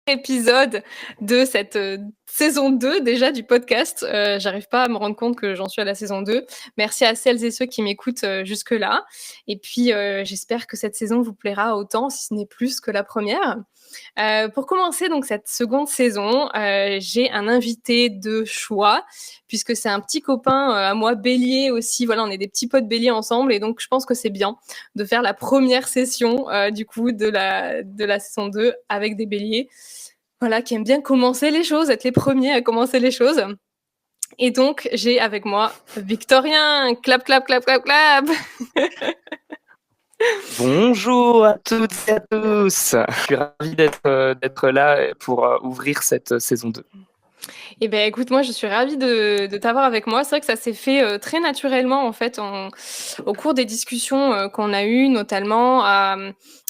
Épisode de cette saison 2 déjà du podcast. J'arrive pas à me rendre compte que j'en suis à la saison 2. Merci à celles et ceux qui m'écoutent jusque-là. Et puis, j'espère que cette saison vous plaira autant, si ce n'est plus que la première. Pour commencer donc cette seconde saison, j'ai un invité de choix, puisque c'est un petit copain à moi, Bélier aussi. Voilà, on est des petits potes Bélier ensemble, et donc je pense que c'est bien de faire la première session du coup de la saison 2 avec des Béliers. Voilà, qui aiment bien commencer les choses, être les premiers à commencer les choses. Et donc, j'ai avec moi Victorien. Clap, clap, clap, clap, clap. Bonjour à toutes et à tous. Je suis ravi d'être là pour ouvrir cette saison 2. Eh ben, écoute, moi, je suis ravie de t'avoir avec moi. C'est vrai que ça s'est fait très naturellement, en fait, au cours des discussions qu'on a eues, notamment.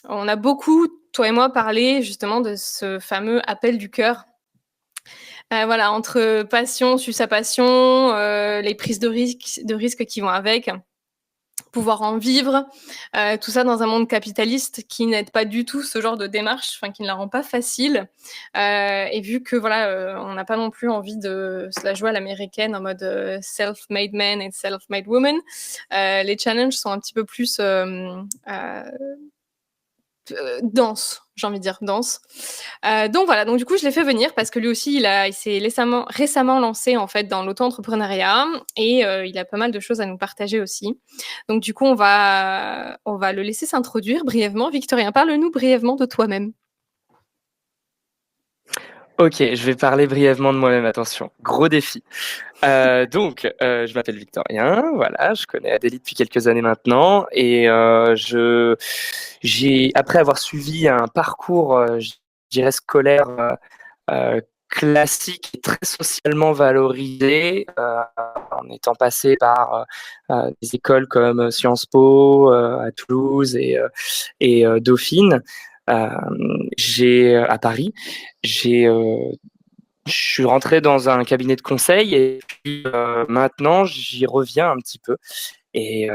On a beaucoup, toi et moi, parlé justement de ce fameux appel du cœur. Voilà, entre passion, suce sa passion, les prises de risques qui vont avec, pouvoir en vivre, tout ça dans un monde capitaliste qui n'aide pas du tout ce genre de démarche, enfin qui ne la rend pas facile. Et vu que voilà, on n'a pas non plus envie de se la jouer à l'américaine en mode self-made man et self-made woman, les challenges sont un petit peu plus dense, j'ai envie de dire dense. Donc voilà, donc du coup je l'ai fait venir parce que lui aussi il s'est récemment lancé en fait dans l'auto-entrepreneuriat et il a pas mal de choses à nous partager aussi. Donc du coup on va le laisser s'introduire brièvement. Victorien, parle-nous brièvement de toi-même. Ok, je vais parler brièvement de moi-même, attention, gros défi. Je m'appelle Victorien, voilà, je connais Adélie depuis quelques années maintenant et après avoir suivi un parcours, je dirais scolaire classique et très socialement valorisé, en étant passé par des écoles comme Sciences Po à Toulouse et Dauphine. À Paris, je suis rentré dans un cabinet de conseil et puis maintenant j'y reviens un petit peu et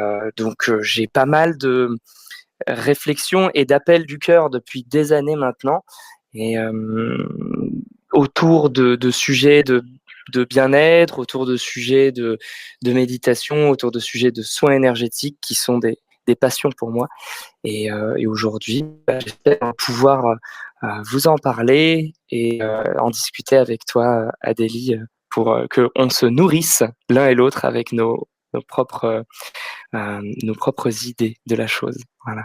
j'ai pas mal de réflexions et d'appels du cœur depuis des années maintenant et autour de sujets de bien-être, autour de sujets de méditation, autour de sujets de soins énergétiques qui sont des passions pour moi. Et aujourd'hui, j'espère pouvoir vous en parler et en discuter avec toi, Adélie, pour qu'on se nourrisse l'un et l'autre avec nos propres idées de la chose. Voilà.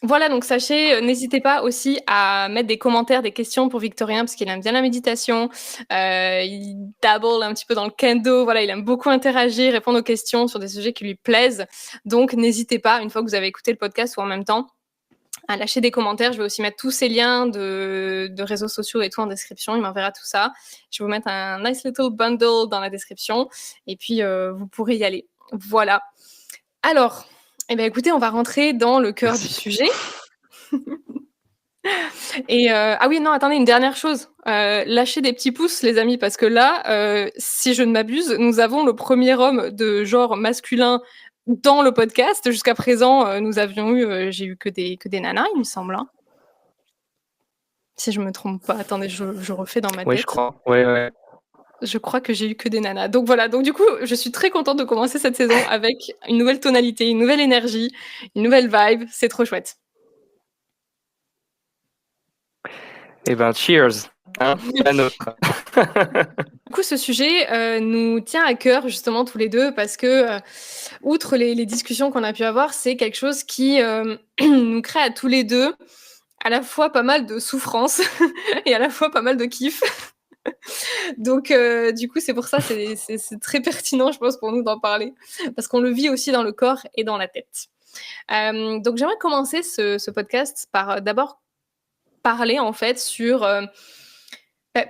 Voilà, donc sachez, n'hésitez pas aussi à mettre des commentaires, des questions pour Victorien, parce qu'il aime bien la méditation. Il dabble un petit peu dans le kendo. Voilà, il aime beaucoup interagir, répondre aux questions sur des sujets qui lui plaisent. Donc, n'hésitez pas, une fois que vous avez écouté le podcast ou en même temps, à lâcher des commentaires. Je vais aussi mettre tous ces liens de réseaux sociaux et tout en description. Il m'enverra tout ça. Je vais vous mettre un nice little bundle dans la description. Et puis, vous pourrez y aller. Voilà. Alors, eh bien, écoutez, on va rentrer dans le cœur du sujet. Et ah oui, non, attendez, une dernière chose. Lâchez des petits pouces, les amis, parce que là, si je ne m'abuse, nous avons le premier homme de genre masculin dans le podcast. Jusqu'à présent, j'ai eu que des nanas, il me semble. Hein. Si je me trompe pas, attendez, je refais dans ma Oui, je tête. crois. Ouais, ouais. Je crois que j'ai eu que des nanas. Donc voilà, donc du coup, je suis très contente de commencer cette saison avec une nouvelle tonalité, une nouvelle énergie, une nouvelle vibe. C'est trop chouette. Eh ben, cheers. Hein, la nôtre. Du coup, ce sujet nous tient à cœur justement tous les deux parce que, outre les discussions qu'on a pu avoir, c'est quelque chose qui nous crée à tous les deux à la fois pas mal de souffrance et à la fois pas mal de kiff. Donc, du coup, c'est pour ça, c'est très pertinent, je pense, pour nous d'en parler parce qu'on le vit aussi dans le corps et dans la tête. Donc, j'aimerais commencer ce podcast par d'abord parler en fait sur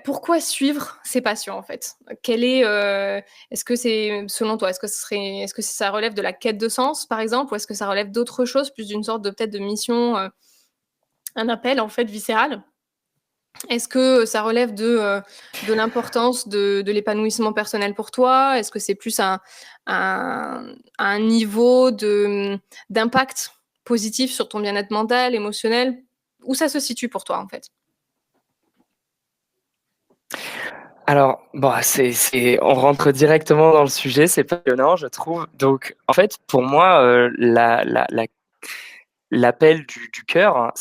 pourquoi suivre ses passions en fait. Est-ce que c'est selon toi, est-ce que ça relève de la quête de sens par exemple, ou est-ce que ça relève d'autre chose, plus d'une sorte de peut-être de mission, un appel en fait viscéral? Est-ce que ça relève de l'importance de l'épanouissement personnel pour toi? Est-ce que c'est plus un niveau d'impact positif sur ton bien-être mental, émotionnel? Où ça se situe pour toi en fait? Alors, bon, on rentre directement dans le sujet, c'est passionnant, je trouve. Donc, en fait, pour moi, l'appel du cœur, hein,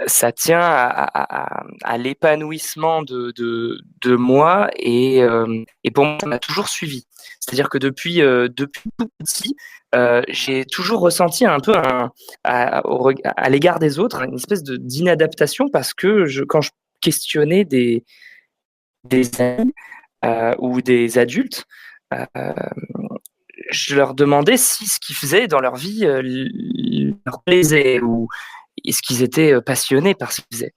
ça tient à l'épanouissement de moi et pour moi, ça m'a toujours suivi. C'est-à-dire que depuis tout petit, j'ai toujours ressenti un peu à l'égard des autres une espèce d'inadaptation parce que quand je questionnais des amis ou des adultes, euh, je leur demandais si ce qu'ils faisaient dans leur vie leur plaisait ou est-ce qu'ils étaient passionnés par ce qu'ils faisaient.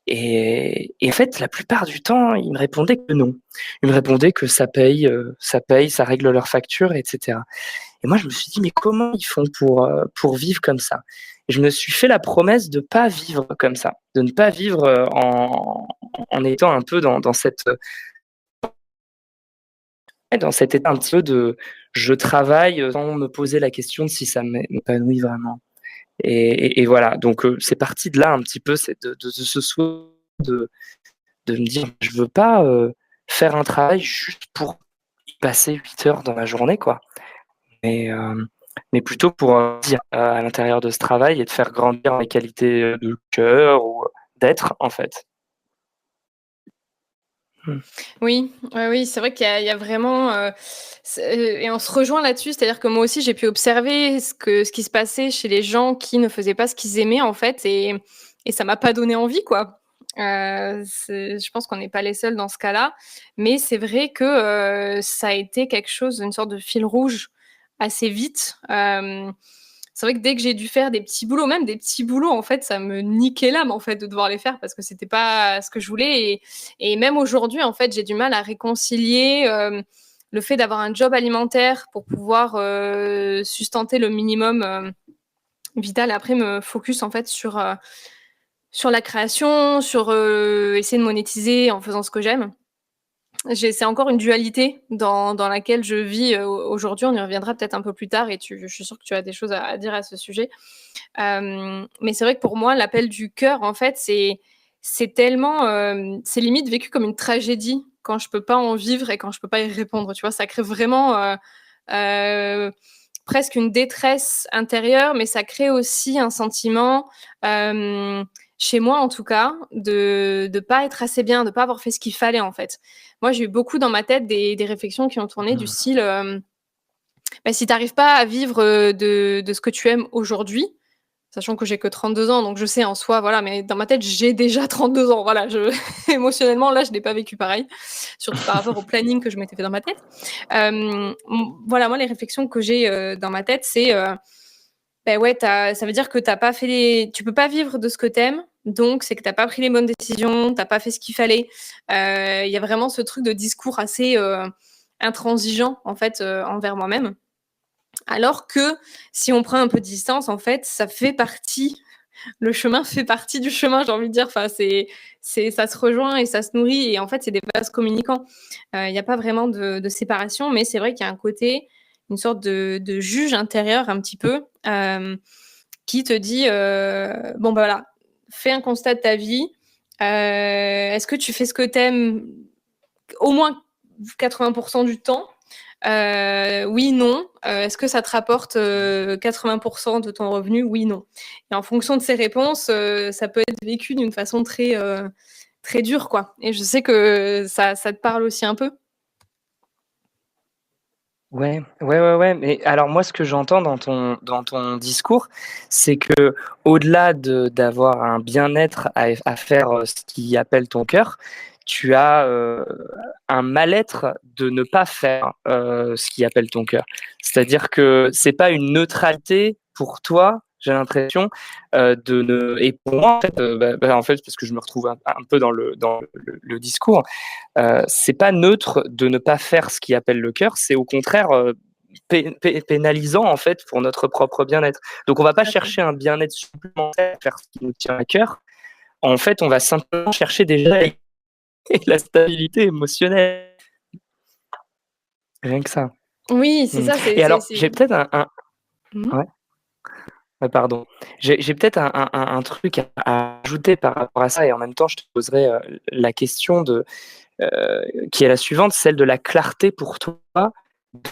Et en fait, la plupart du temps, ils me répondaient que non. Ils me répondaient que ça paye, ça règle leurs factures, etc. Et moi, je me suis dit, mais comment ils font pour vivre comme ça? Et je me suis fait la promesse de pas vivre comme ça, de ne pas vivre en étant un peu dans cet état un petit peu de je travaille sans me poser la question de si ça m'épanouit vraiment. Et voilà, donc c'est parti de là un petit peu, c'est de ce souhait de, de me dire je veux pas faire un travail juste pour y passer 8 heures dans ma journée, quoi. Mais, euh, mais plutôt pour dire à l'intérieur de ce travail et de faire grandir mes qualités de cœur ou d'être, en fait. Hmm. Oui, oui, c'est vrai qu'il y a vraiment, et on se rejoint là-dessus. C'est-à-dire que moi aussi, j'ai pu observer ce qui se passait chez les gens qui ne faisaient pas ce qu'ils aimaient, en fait, et ça m'a pas donné envie, quoi. Je pense qu'on n'est pas les seuls dans ce cas-là, mais c'est vrai que, ça a été quelque chose, une sorte de fil rouge assez vite. C'est vrai que dès que j'ai dû faire des petits boulots, même des petits boulots, en fait, ça me niquait l'âme, en fait, de devoir les faire parce que c'était pas ce que je voulais. Et même aujourd'hui, en fait, j'ai du mal à réconcilier le fait d'avoir un job alimentaire pour pouvoir sustenter le minimum vital et après me focus, en fait, sur la création, sur essayer de monétiser en faisant ce que j'aime. C'est encore une dualité dans laquelle je vis aujourd'hui. On y reviendra peut-être un peu plus tard et je suis sûre que tu as des choses à dire à ce sujet. Mais c'est vrai que pour moi, l'appel du cœur, en fait, c'est tellement, c'est limite vécu comme une tragédie quand je peux pas en vivre et quand je peux pas y répondre. Tu vois, ça crée vraiment presque une détresse intérieure, mais ça crée aussi un sentiment, chez moi en tout cas, de pas être assez bien, de pas avoir fait ce qu'il fallait en fait. Moi, j'ai eu beaucoup dans ma tête des réflexions qui ont tourné du style, bah, si tu n'arrives pas à vivre de ce que tu aimes aujourd'hui, sachant que j'ai que 32 ans, donc je sais en soi, voilà, mais dans ma tête, j'ai déjà 32 ans, voilà, émotionnellement, là, je n'ai pas vécu pareil, surtout par rapport au planning que je m'étais fait dans ma tête. Voilà, moi, les réflexions que j'ai dans ma tête, c'est, ben ouais, ça veut dire que tu peux pas vivre de ce que t'aimes, donc c'est que t'as pas pris les bonnes décisions, t'as pas fait ce qu'il fallait. Il y a vraiment ce truc de discours assez intransigeant, en fait, envers moi-même. Alors que si on prend un peu de distance, en fait, le chemin fait partie du chemin, j'ai envie de dire. Enfin, ça se rejoint et ça se nourrit. Et en fait, c'est des vases communicants. Il n'y a pas vraiment de séparation, mais c'est vrai qu'il y a un côté, une sorte de juge intérieur un petit peu, qui te dit, bon, bah voilà, fais un constat de ta vie. Est-ce que tu fais ce que t'aimes au moins 80% du temps? Oui, non. Est-ce que ça te rapporte 80% de ton revenu? Oui, non. Et en fonction de ces réponses, ça peut être vécu d'une façon très dure, quoi. Et je sais que ça te parle aussi un peu. Ouais, ouais, ouais, ouais. Mais alors moi, ce que j'entends dans ton discours, c'est que au-delà d'avoir un bien-être à faire ce qui appelle ton cœur, tu as un mal-être de ne pas faire ce qui appelle ton cœur. C'est-à-dire que c'est pas une neutralité pour toi, j'ai l'impression, et pour moi, en fait, en fait, parce que je me retrouve un peu dans le discours, c'est pas neutre de ne pas faire ce qui appelle le cœur, c'est au contraire pénalisant en fait pour notre propre bien-être. Donc on va pas chercher un bien-être supplémentaire, faire ce qui nous tient à cœur. En fait, on va simplement chercher déjà la stabilité émotionnelle. Rien que ça. Oui, c'est Mm. ça. Et alors, j'ai peut-être Mhm. ouais. Pardon. J'ai peut-être un truc à ajouter par rapport à ça et en même temps, je te poserai, la question qui est la suivante, celle de la clarté pour toi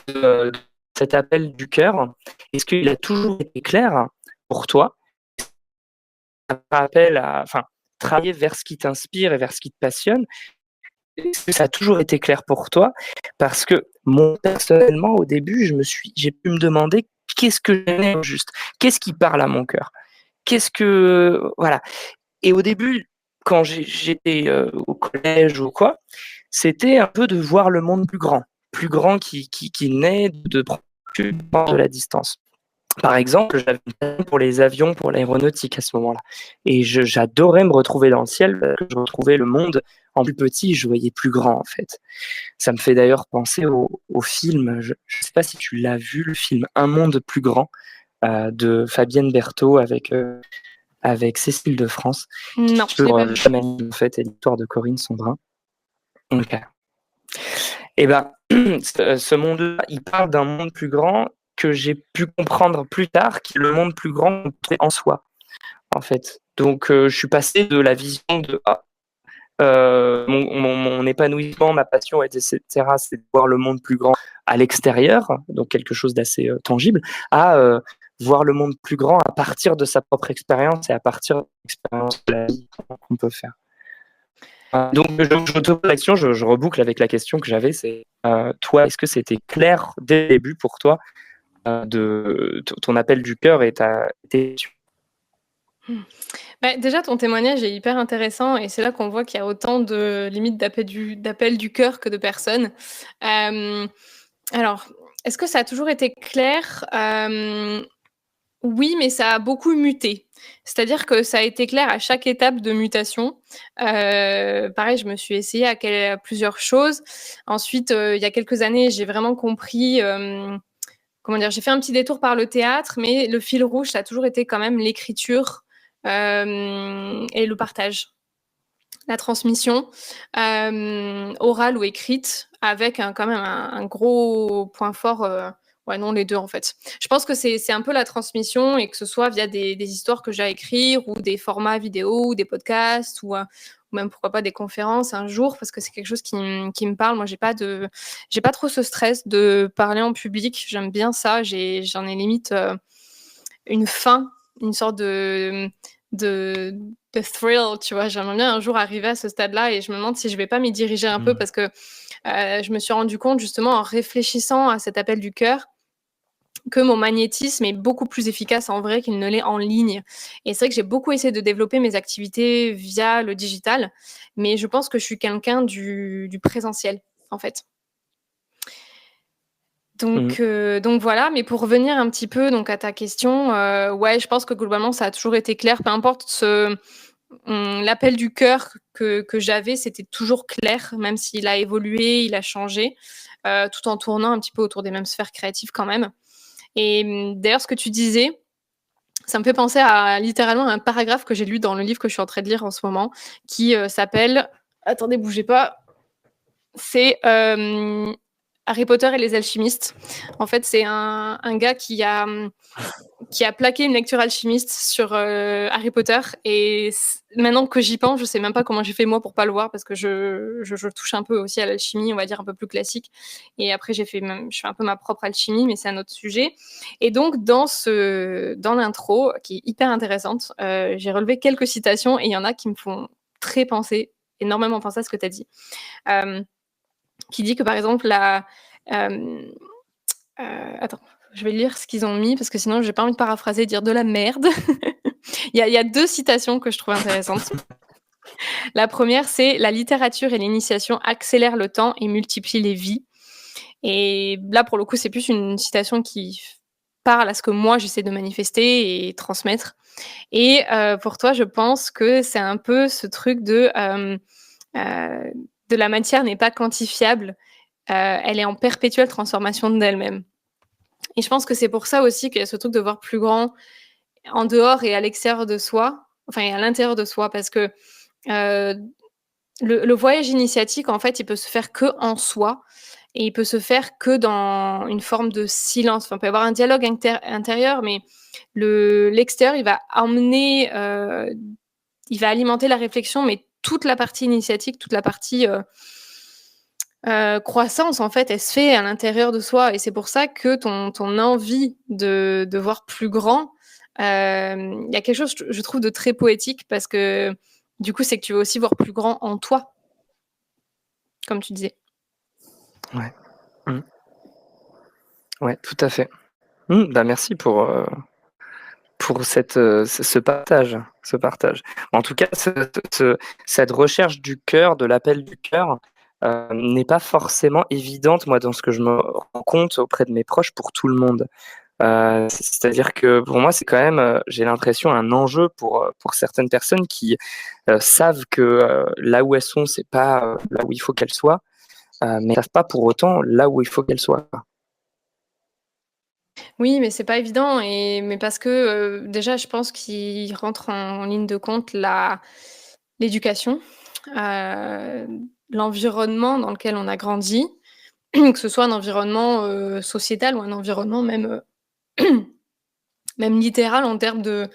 de cet appel du cœur. Est-ce qu'il a toujours été clair pour toi? Un appel à enfin, travailler vers ce qui t'inspire et vers ce qui te passionne, est-ce que ça a toujours été clair pour toi? Parce que moi, personnellement, au début, j'ai pu me demander: «Qu'est-ce que j'aimais au juste? Qu'est-ce qui parle à mon cœur? Qu'est-ce que» voilà. Et au début, quand j'étais, au collège ou quoi, c'était un peu de voir le monde plus grand qui naît de prendre de la distance. Par exemple, j'avais une passion pour les avions, pour l'aéronautique à ce moment-là et j'adorais me retrouver dans le ciel parce que je retrouvais le monde en plus petit, je voyais plus grand, en fait. Ça me fait d'ailleurs penser au film, je sais pas si tu l'as vu, le film Un monde plus grand, de Fabienne Berthaud avec Cécile de France, Non, je l'ai sur, pas le vu. chamanisme, en fait et l'histoire de Corinne Sombrin. OK. Et ben, ce monde-là, il parle d'un monde plus grand que j'ai pu comprendre plus tard, qui est le monde plus grand qu'on trouve en soi, en fait. Donc, je suis passé de la vision de: «Ah, mon épanouissement, ma passion et cetera, c'est de voir le monde plus grand à l'extérieur», donc quelque chose d'assez, tangible, à, voir le monde plus grand à partir de sa propre expérience et à partir de l'expérience de la vie qu'on peut faire. Donc je te pose la question, je reboucle avec la question que j'avais, c'est, toi, est-ce que c'était clair dès le début pour toi, de ton appel du cœur et ta tes Bah, déjà, ton témoignage est hyper intéressant et c'est là qu'on voit qu'il y a autant de limites d'appel du cœur que de personnes. Hem, alors, est-ce que ça a toujours été clair? Oui, mais ça a beaucoup muté. C'est-à-dire que ça a été clair à chaque étape de mutation. Pareil, je me suis essayée à plusieurs choses. Ensuite, il y a quelques années, j'ai vraiment compris, comment dire? J'ai fait un petit détour par le théâtre, mais le fil rouge, ça a toujours été quand même l'écriture, et le partage. La transmission, orale ou écrite, avec quand même un gros point fort, ouais, non, les 2 en fait. Je pense que c'est un peu la transmission et que ce soit via des histoires que j'ai à écrire ou des formats vidéo ou des podcasts ou même pourquoi pas des conférences un jour parce que c'est quelque chose qui me parle. Moi, j'ai pas trop ce stress de parler en public. J'aime bien ça. J'en ai limite, une fin, une sorte de de thrill, tu vois? J'aimerais bien un jour arriver à ce stade-là et je me demande si je vais pas m'y diriger un peu mmh. parce que, je me suis rendu compte justement en réfléchissant à cet appel du cœur que mon magnétisme est beaucoup plus efficace en vrai qu'il ne l'est en ligne et c'est vrai que j'ai beaucoup essayé de développer mes activités via le digital, mais je pense que je suis quelqu'un du présentiel, en fait. Mmh. Donc voilà, mais pour revenir un petit peu donc à ta question, ouais, je pense que globalement ça a toujours été clair, peu importe l'appel du cœur que j'avais, c'était toujours clair, même s'il a évolué, il a changé, tout en tournant un petit peu autour des mêmes sphères créatives quand même et d'ailleurs ce que tu disais, ça me fait penser à littéralement un paragraphe que j'ai lu dans le livre que je suis en train de lire en ce moment qui, s'appelle attendez bougez pas, c'est, Harry Potter et les alchimistes. En fait, c'est un gars qui a plaqué une lecture alchimiste sur Harry Potter. Et maintenant que j'y pense, je sais même pas comment j'ai fait moi pour pas le voir parce que je touche un peu aussi à l'alchimie, on va dire un peu plus classique. Et après, je fais un peu ma propre alchimie, mais c'est un autre sujet. Et donc, dans l'intro, qui est hyper intéressante, j'ai relevé quelques citations et il y en a qui me font très penser, énormément penser à ce que tu as dit. Euh, qui dit que par exemple euh, attends, je vais lire ce qu'ils ont mis parce que sinon j'ai pas envie de paraphraser et dire de la merde. Il y a 2 citations que je trouve intéressantes. La première, c'est: «La littérature et l'initiation accélèrent le temps et multiplient les vies». Et là, pour le coup, c'est plus une citation qui parle à ce que moi j'essaie de manifester et transmettre. Et pour toi, je pense que c'est un peu ce truc de la matière n'est pas quantifiable, elle est en perpétuelle transformation d'elle-même. Et je pense que c'est pour ça aussi qu'il y a ce truc de voir plus grand en dehors et à l'extérieur de soi, enfin et à l'intérieur de soi, parce que euh, le voyage initiatique, en fait, il peut se faire que en soi. et il peut se faire que dans une forme de silence. Enfin, il peut y avoir un dialogue intérieur, mais l'extérieur, il va emmener, il va alimenter la réflexion, mais toute la partie initiatique, toute la partie croissance, en fait, elle se fait à l'intérieur de soi. Et c'est pour ça que ton envie de voir plus grand, il y a quelque chose, je trouve, de très poétique, parce que du coup, c'est que tu veux aussi voir plus grand en toi, comme tu disais. Ouais. Mmh. Ouais, tout à fait. Bah, merci pour ce partage, ce partage. En tout cas, cette recherche du cœur, de l'appel du cœur, n'est pas forcément évidente, moi, dans ce que je me rends compte auprès de mes proches, pour tout le monde. C'est-à-dire que pour moi, c'est quand même, j'ai l'impression, un enjeu pour certaines personnes qui, savent que, là où elles sont, c'est pas, là où il faut qu'elles soient, mais savent pas pour autant là où il faut qu'elles soient, quoi. Oui, mais c'est pas évident, mais parce que, déjà, je pense qu'il rentre en ligne de compte l'éducation, heu, l'environnement dans lequel on a grandi, que ce soit un environnement, sociétal, ou un environnement même, même littéral, en termes de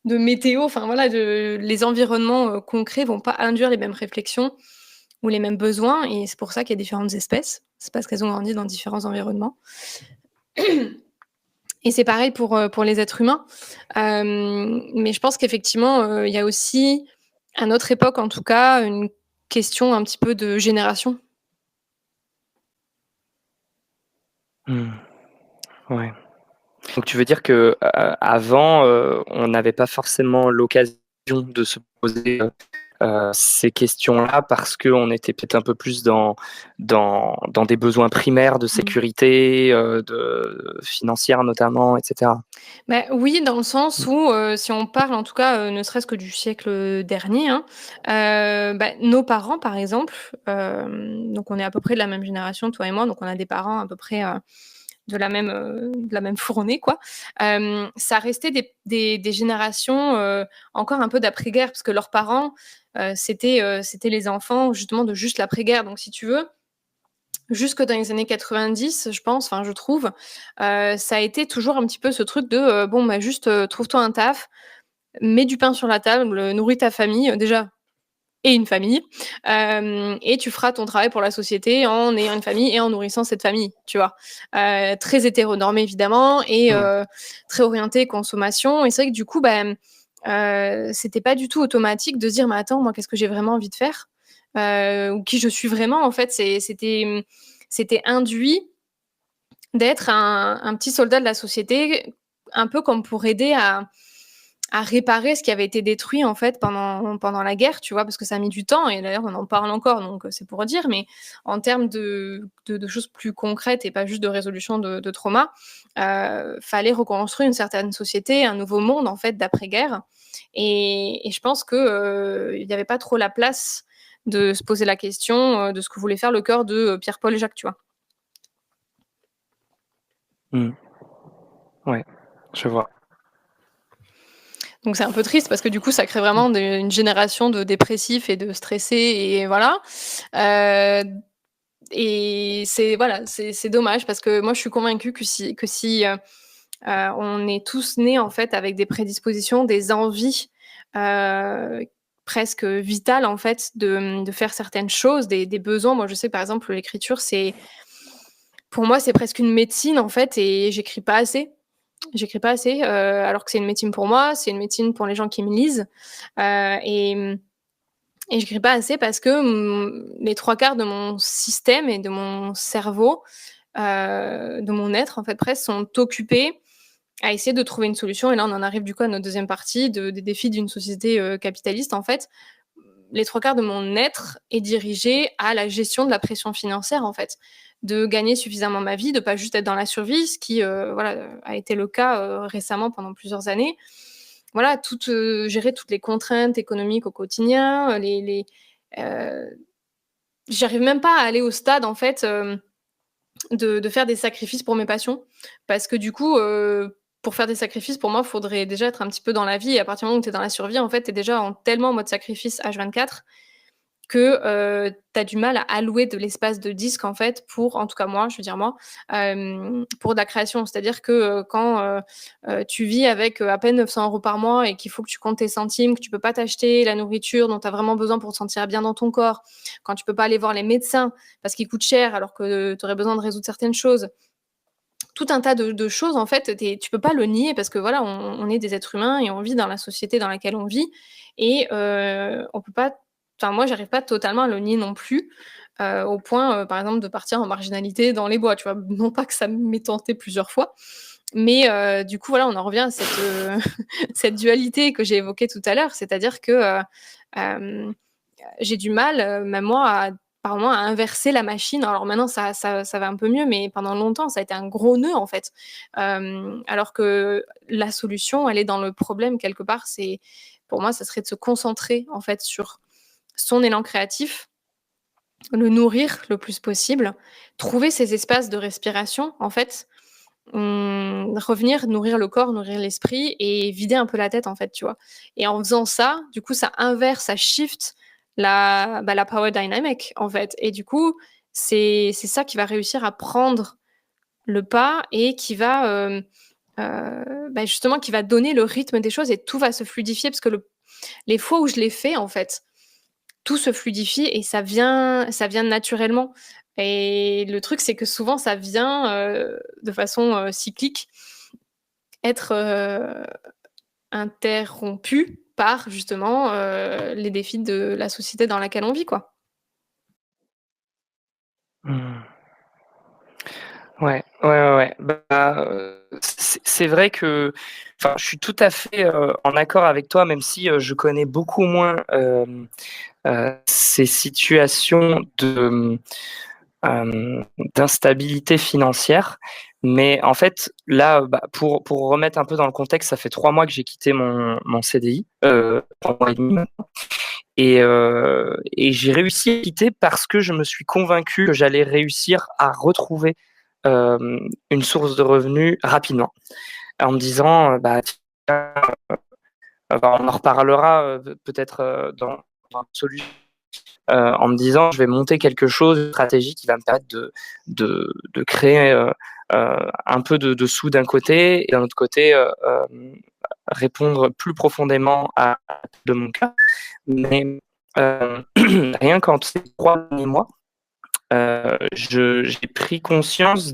météo. Enfin voilà, les environnements, concrets vont pas induire les mêmes réflexions ou les mêmes besoins, et c'est pour ça qu'il y a différentes espèces. C'est parce qu'elles ont grandi dans différents environnements. Et c'est pareil pour les êtres humains. Mais je pense qu'effectivement, il y a aussi, à notre époque en tout cas, une question un petit peu de génération. Mmh. Ouais. Donc tu veux dire que, avant, on n'avait pas forcément l'occasion de se poser, ces questions-là parce qu'on était peut-être un peu plus dans des besoins primaires de Mmh. sécurité, de financière notamment, et cetera? Bah, oui, dans le sens Mmh. où, si on parle en tout cas, ne serait-ce que du siècle dernier, hein, bah, nos parents par exemple, donc on est à peu près de la même génération, toi et moi, donc on a des parents à peu près, de la même fournée, quoi. Ça restait des générations, encore un peu d'après-guerre, parce que leurs parents, c'était les enfants justement de juste l'après-guerre. Donc si tu veux, jusque dans les années 90, je pense, enfin je trouve, ça a été toujours un petit peu ce truc de, bon, bah, juste, trouve-toi un taf, mets du pain sur la table, nourris ta famille, déjà, et une famille, et tu feras ton travail pour la société en ayant une famille et en nourrissant cette famille, tu vois? Très hétéronormé évidemment, et Ouais. très orienté consommation, et c'est vrai que du coup, c'était pas du tout automatique de se dire: «Mais attends, moi, qu'est-ce que j'ai vraiment envie de faire?» Ou qui je suis vraiment, en fait. C'était induit d'être un petit soldat de la société, un peu comme pour aider à réparer ce qui avait été détruit, en fait, pendant la guerre, tu vois? Parce que ça a mis du temps, et d'ailleurs on en parle encore, donc c'est pour dire. Mais en termes de choses plus concrètes et pas juste de résolution de trauma, fallait reconstruire une certaine société, un nouveau monde, en fait, d'après-guerre, et je pense que, il y avait pas trop la place de se poser la question, de ce que voulait faire le cœur de, Pierre, Paul et Jacques, tu vois? Mmh. Ouais, je vois. Donc c'est un peu triste, parce que du coup, ça crée vraiment une génération de dépressifs et de stressés, et voilà. Heu et c'est, voilà, c'est dommage, parce que moi, je suis convaincue que si, on est tous nés, en fait, avec des prédispositions, des envies, heu, presque vitales, en fait, de faire certaines choses, des besoins. Moi, je sais, par exemple, l'écriture, pour moi, c'est presque une médecine, en fait, et j'écris pas assez. J'écris pas assez, alors que c'est une médecine pour moi, c'est une médecine pour les gens qui me lisent, et j'écris pas assez parce que, les 3/4 de mon système et de mon cerveau, de mon être, en fait, presque, sont occupés à essayer de trouver une solution. Et là, on en arrive du coup à notre deuxième partie des défis d'une société, capitaliste, en fait. Les 3/4 de mon être est dirigé à la gestion de la pression financière, en fait. De gagner suffisamment ma vie, de pas juste être dans la survie, ce qui, voilà, a été le cas, récemment pendant plusieurs années. Voilà, gérer toutes les contraintes économiques au quotidien, heu, j'arrive même pas à aller au stade, en fait, de faire des sacrifices pour mes passions. Parce que du coup, pour faire des sacrifices, pour moi, il faudrait déjà être un petit peu dans la vie, et à partir du moment où tu es dans la survie, en fait, tu es déjà tellement en mode sacrifice H24, que tu as du mal à allouer de l'espace de disque, en fait, pour, en tout cas moi, je veux dire moi, pour de la création. C'est-à-dire que quand tu vis avec à peine 900 € par mois et qu'il faut que tu comptes tes centimes, que tu peux pas t'acheter la nourriture dont tu as vraiment besoin pour te sentir bien dans ton corps, quand tu peux pas aller voir les médecins parce qu'ils coûtent cher alors que tu aurais besoin de résoudre certaines choses, tout un tas de choses, en fait, tu peux pas le nier parce que voilà, on est des êtres humains et on vit dans la société dans laquelle on vit et on peut pas, enfin moi j'arrive pas totalement à le nier non plus, au point, par exemple de partir en marginalité dans les bois, tu vois? Non pas que ça m'ait tenté plusieurs fois, mais du coup voilà, on en revient à cette, cette dualité que j'ai évoquée tout à l'heure. C'est-à-dire que, hem, j'ai du mal, même moi par moment à inverser la machine. Alors maintenant ça va un peu mieux, mais pendant longtemps ça a été un gros nœud en fait. Alors que la solution, elle est dans le problème quelque part. C'est pour moi, ça serait de se concentrer en fait sur son élan créatif, le nourrir le plus possible, trouver ces espaces de respiration en fait, revenir nourrir le corps, nourrir l'esprit et vider un peu la tête en fait, tu vois? Et en faisant ça, du coup, ça inverse, ça shift la power dynamic en fait et du coup, c'est ça qui va réussir à prendre le pas et qui va, justement qui va donner le rythme des choses et tout va se fluidifier parce que les fois où je l'ai fait en fait, tout se fluidifie et ça vient naturellement et le truc, c'est que souvent ça vient, de façon, cyclique, être, interrompu par justement, les défis de la société dans laquelle on vit, quoi. Mmh. Ouais, ouais, ouais, ouais. Bah, c'est vrai que enfin, je suis tout à fait, en accord avec toi, même si, je connais beaucoup moins, ces situations d'instabilité financière. Mais en fait, là, bah, pour remettre un peu dans le contexte, ça fait 3 mois que j'ai quitté mon CDI, 3 mois et demi maintenant et j'ai réussi à quitter parce que je me suis convaincu que j'allais réussir à retrouver, une source de revenus rapidement. En me disant, «Bah, tiens, bah, on en reparlera, peut-être, dans l'absolu», en me disant: «Je vais monter quelque chose de stratégique qui va me permettre de créer, un peu de sous d'un côté et d'un autre côté, répondre plus profondément à de mon cœur». Mais, rien qu'en ces 3 derniers mois, j'ai pris conscience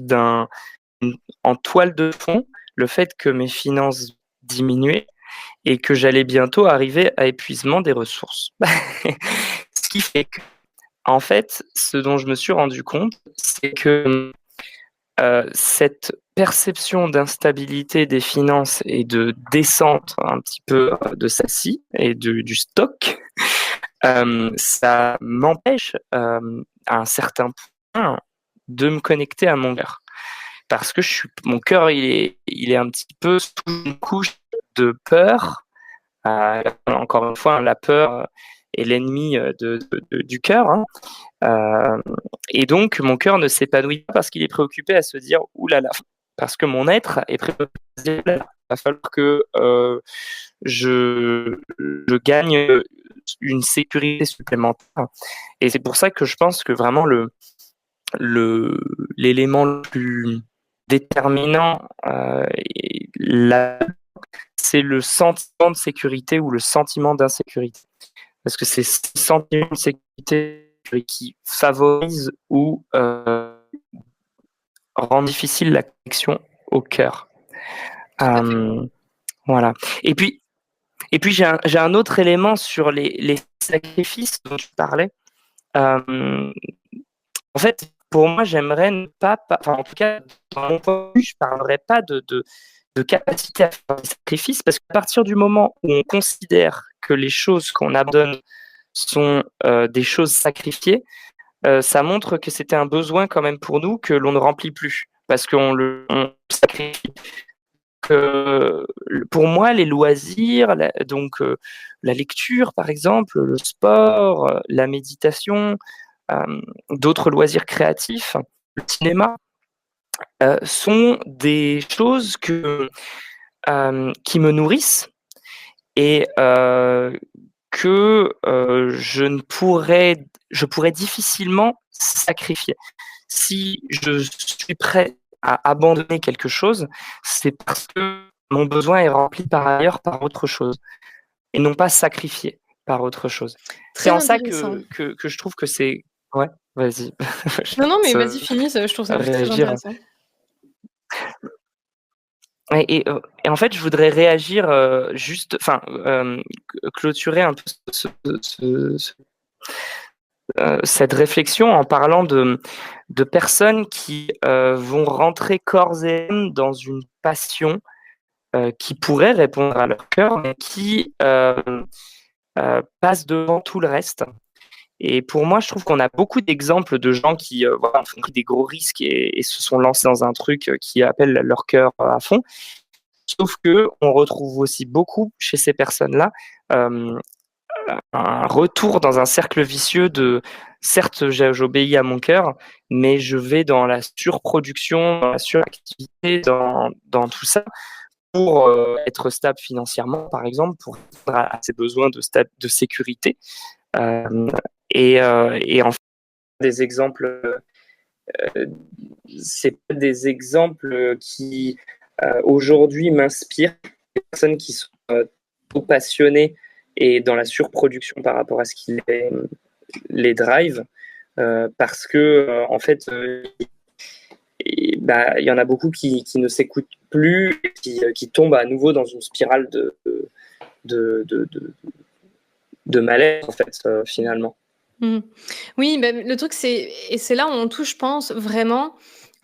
en toile de fond, le fait que mes finances diminuaient et que j'allais bientôt arriver à épuisement des ressources. Ce qui fait qu'en fait, ce dont je me suis rendu compte, c'est que, cette perception d'instabilité des finances et de descente un petit peu, de celle-ci et du stock, ça m'empêche, à un certain point, de me connecter à mon cœur. Parce que mon cœur, il est un petit peu sous une couche de peur. Encore une fois, la peur est l'ennemi, du cœur, hein. Et donc mon cœur ne s'épanouit pas parce qu'il est préoccupé à se dire: «Ouh là là», parce que mon être est préoccupé à se dire: «Ouh là là, va falloir que, je gagne, une sécurité supplémentaire». Et c'est pour ça que je pense que vraiment le l'élément le plus déterminant, c'est le sentiment de sécurité ou le sentiment d'insécurité. Parce que c'est ce sentiment de sécurité qui favorise ou, rend difficile la connexion au cœur. Tout à fait. Hem, voilà. Et puis j'ai un autre élément sur les sacrifices dont tu parlais. Hem, En fait, pour moi, j'aimerais ne pas enfin, en tout cas, dans mon point de vue, je parlerais pas de capacité à faire des sacrifices parce qu'à partir du moment où on considère que les choses qu'on abandonne sont, des choses sacrifiées, ça montre que c'était un besoin quand même pour nous que l'on ne remplit plus parce on sacrifie. Pour moi, les loisirs, la lecture, par exemple, le sport, la méditation, d'autres loisirs créatifs, le cinéma, sont des choses qui me nourrissent et que je pourrais difficilement sacrifier. Si je suis prêt à abandonner quelque chose, c'est parce que mon besoin est rempli par ailleurs par autre chose et non pas sacrifié par autre chose. C'est Très en ça intéressant. que je trouve que c'est ouais, vas-y, je Non, non, mais te vas-y, finis, je trouve ça très réagir. intéressant. Et en fait, je voudrais réagir, juste enfin, clôturer un peu cette réflexion en parlant de personnes qui, vont rentrer corps et âme dans une passion, qui pourrait répondre à leur cœur, mais qui, passe devant tout le reste. Et pour moi, je trouve qu'on a beaucoup d'exemples de gens qui, voilà, ont pris des gros risques et se sont lancés dans un truc, qui appelle leur cœur à fond. Sauf qu'on retrouve aussi beaucoup chez ces personnes-là, hem, un retour dans un cercle vicieux de certes, j'obéis à mon cœur, mais je vais dans la surproduction, dans la suractivité, dans tout ça pour, être stable financièrement, par exemple, pour répondre à ses besoins de sécurité. Hem et en fait, des exemples, c'est pas des exemples, qui, aujourd'hui m'inspirent. Des personnes qui sont, trop passionnées et dans la surproduction par rapport à ce qui les drive, parce que, en fait, bah, il y en a beaucoup qui ne s'écoutent plus et qui tombent à nouveau dans une spirale de de de de mal-être, en fait, finalement. Mmh. Oui, bah, le truc, c'est là où on touche, je pense, vraiment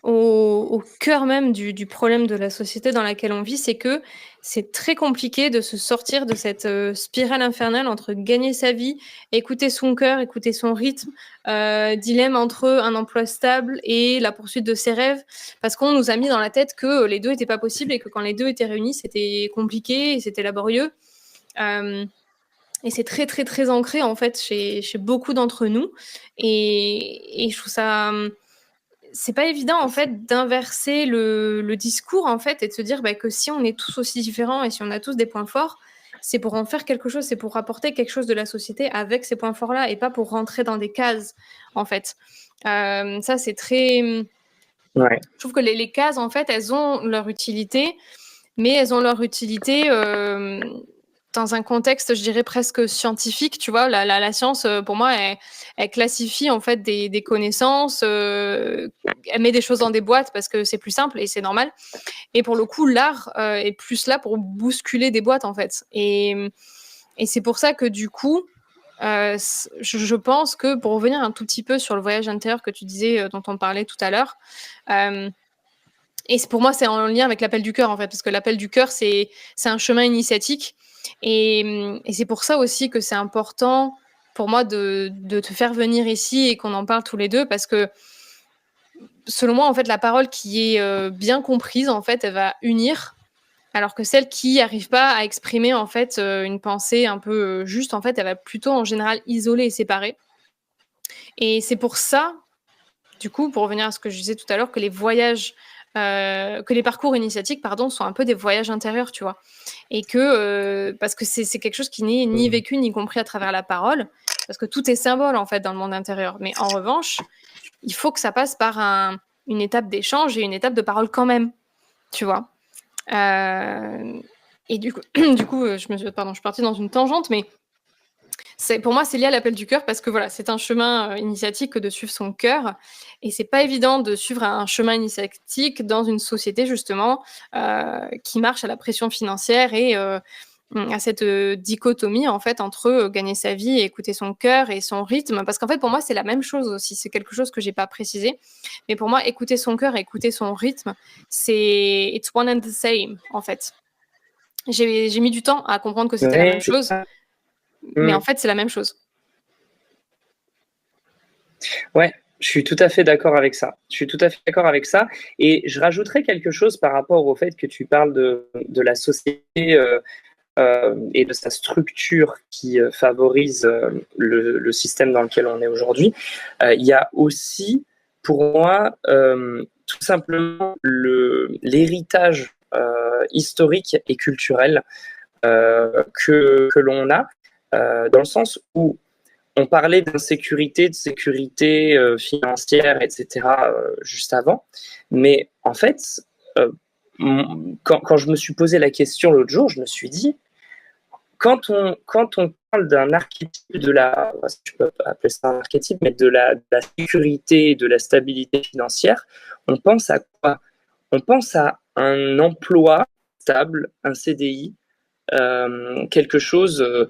au cœur même du problème de la société dans laquelle on vit, c'est que c'est très compliqué de se sortir de cette, spirale infernale entre gagner sa vie, écouter son cœur, écouter son rythme, dilemme entre un emploi stable et la poursuite de ses rêves. Parce qu'on nous a mis dans la tête que les 2 étaient pas possibles et que quand les 2 étaient réunis, c'était compliqué et c'était laborieux. Hem Et c'est très, très, très ancré, en fait, chez beaucoup d'entre nous et je trouve ça, c'est pas évident, en fait, d'inverser le discours, en fait et de se dire, bah, que si on est tous aussi différents et si on a tous des points forts, c'est pour en faire quelque chose, c'est pour apporter quelque chose de la société avec ces points forts-là et pas pour rentrer dans des cases, en fait. Ça, c'est très, Ouais. je trouve que les cases, en fait, elles ont leur utilité, mais elles ont leur utilité dans un contexte, je dirais, presque scientifique, tu vois. La science, pour moi, elle classifie en fait des connaissances, elle met des choses dans des boîtes parce que c'est plus simple et c'est normal. Et pour le coup, l'art est plus là pour bousculer des boîtes, en fait. Et c'est pour ça que du coup, je pense que pour revenir un tout petit peu sur le voyage intérieur que tu disais, dont on parlait tout à l'heure, euh, et pour moi, c'est en lien avec l'appel du cœur, en fait, parce que l'appel du cœur, c'est un chemin initiatique. Et c'est pour ça aussi que c'est important pour moi de te faire venir ici et qu'on en parle tous les deux, parce que selon moi, en fait, la parole qui est bien comprise, en fait, elle va unir, alors que celle qui n'arrive pas à exprimer, en fait, une pensée un peu juste, en fait, elle va plutôt, en général, isoler et séparer. Et c'est pour ça, du coup, pour revenir à ce que je disais tout à l'heure, que que les parcours initiatiques, pardon, sont un peu des voyages intérieurs, tu vois. Et que, parce que c'est quelque chose qui n'est ni vécu ni compris à travers la parole, parce que tout est symbole, en fait, dans le monde intérieur. Mais en revanche, il faut que ça passe par une étape d'échange et une étape de parole quand même, tu vois. Et du coup, je suis partie dans une tangente, mais pour moi, c'est lié à l'appel du cœur parce que voilà, c'est un chemin initiatique que de suivre son cœur. Et c'est pas évident de suivre un chemin initiatique dans une société, justement, qui marche à la pression financière et à cette dichotomie, en fait, entre gagner sa vie et écouter son cœur et son rythme. Parce qu'en fait, pour moi, c'est la même chose aussi. C'est quelque chose que j'ai pas précisé. Mais pour moi, écouter son cœur et écouter son rythme, it's one and the same, en fait. J'ai mis du temps à comprendre que c'était la Ouais, même c'est chose, ça. mais Mmh. en fait, c'est la même chose. Ouais, je suis tout à fait d'accord avec ça. Je suis tout à fait d'accord avec ça et je rajouterais quelque chose par rapport au fait que tu parles de la société, et de sa structure qui, favorise, le système dans lequel on est aujourd'hui. Il y a aussi, pour moi, tout simplement l'héritage, historique et culturel, que l'on a. dans le sens où on parlait d'insécurité, de sécurité financière, etc. Juste avant. Mais en fait, quand je me suis posé la question l'autre jour, je me suis dit, quand on parle d'un archétype de la, je peux pas appeler ça un archétype, mais de la sécurité et de la stabilité financière, on pense à quoi? On pense à un emploi stable, un CDI, quelque chose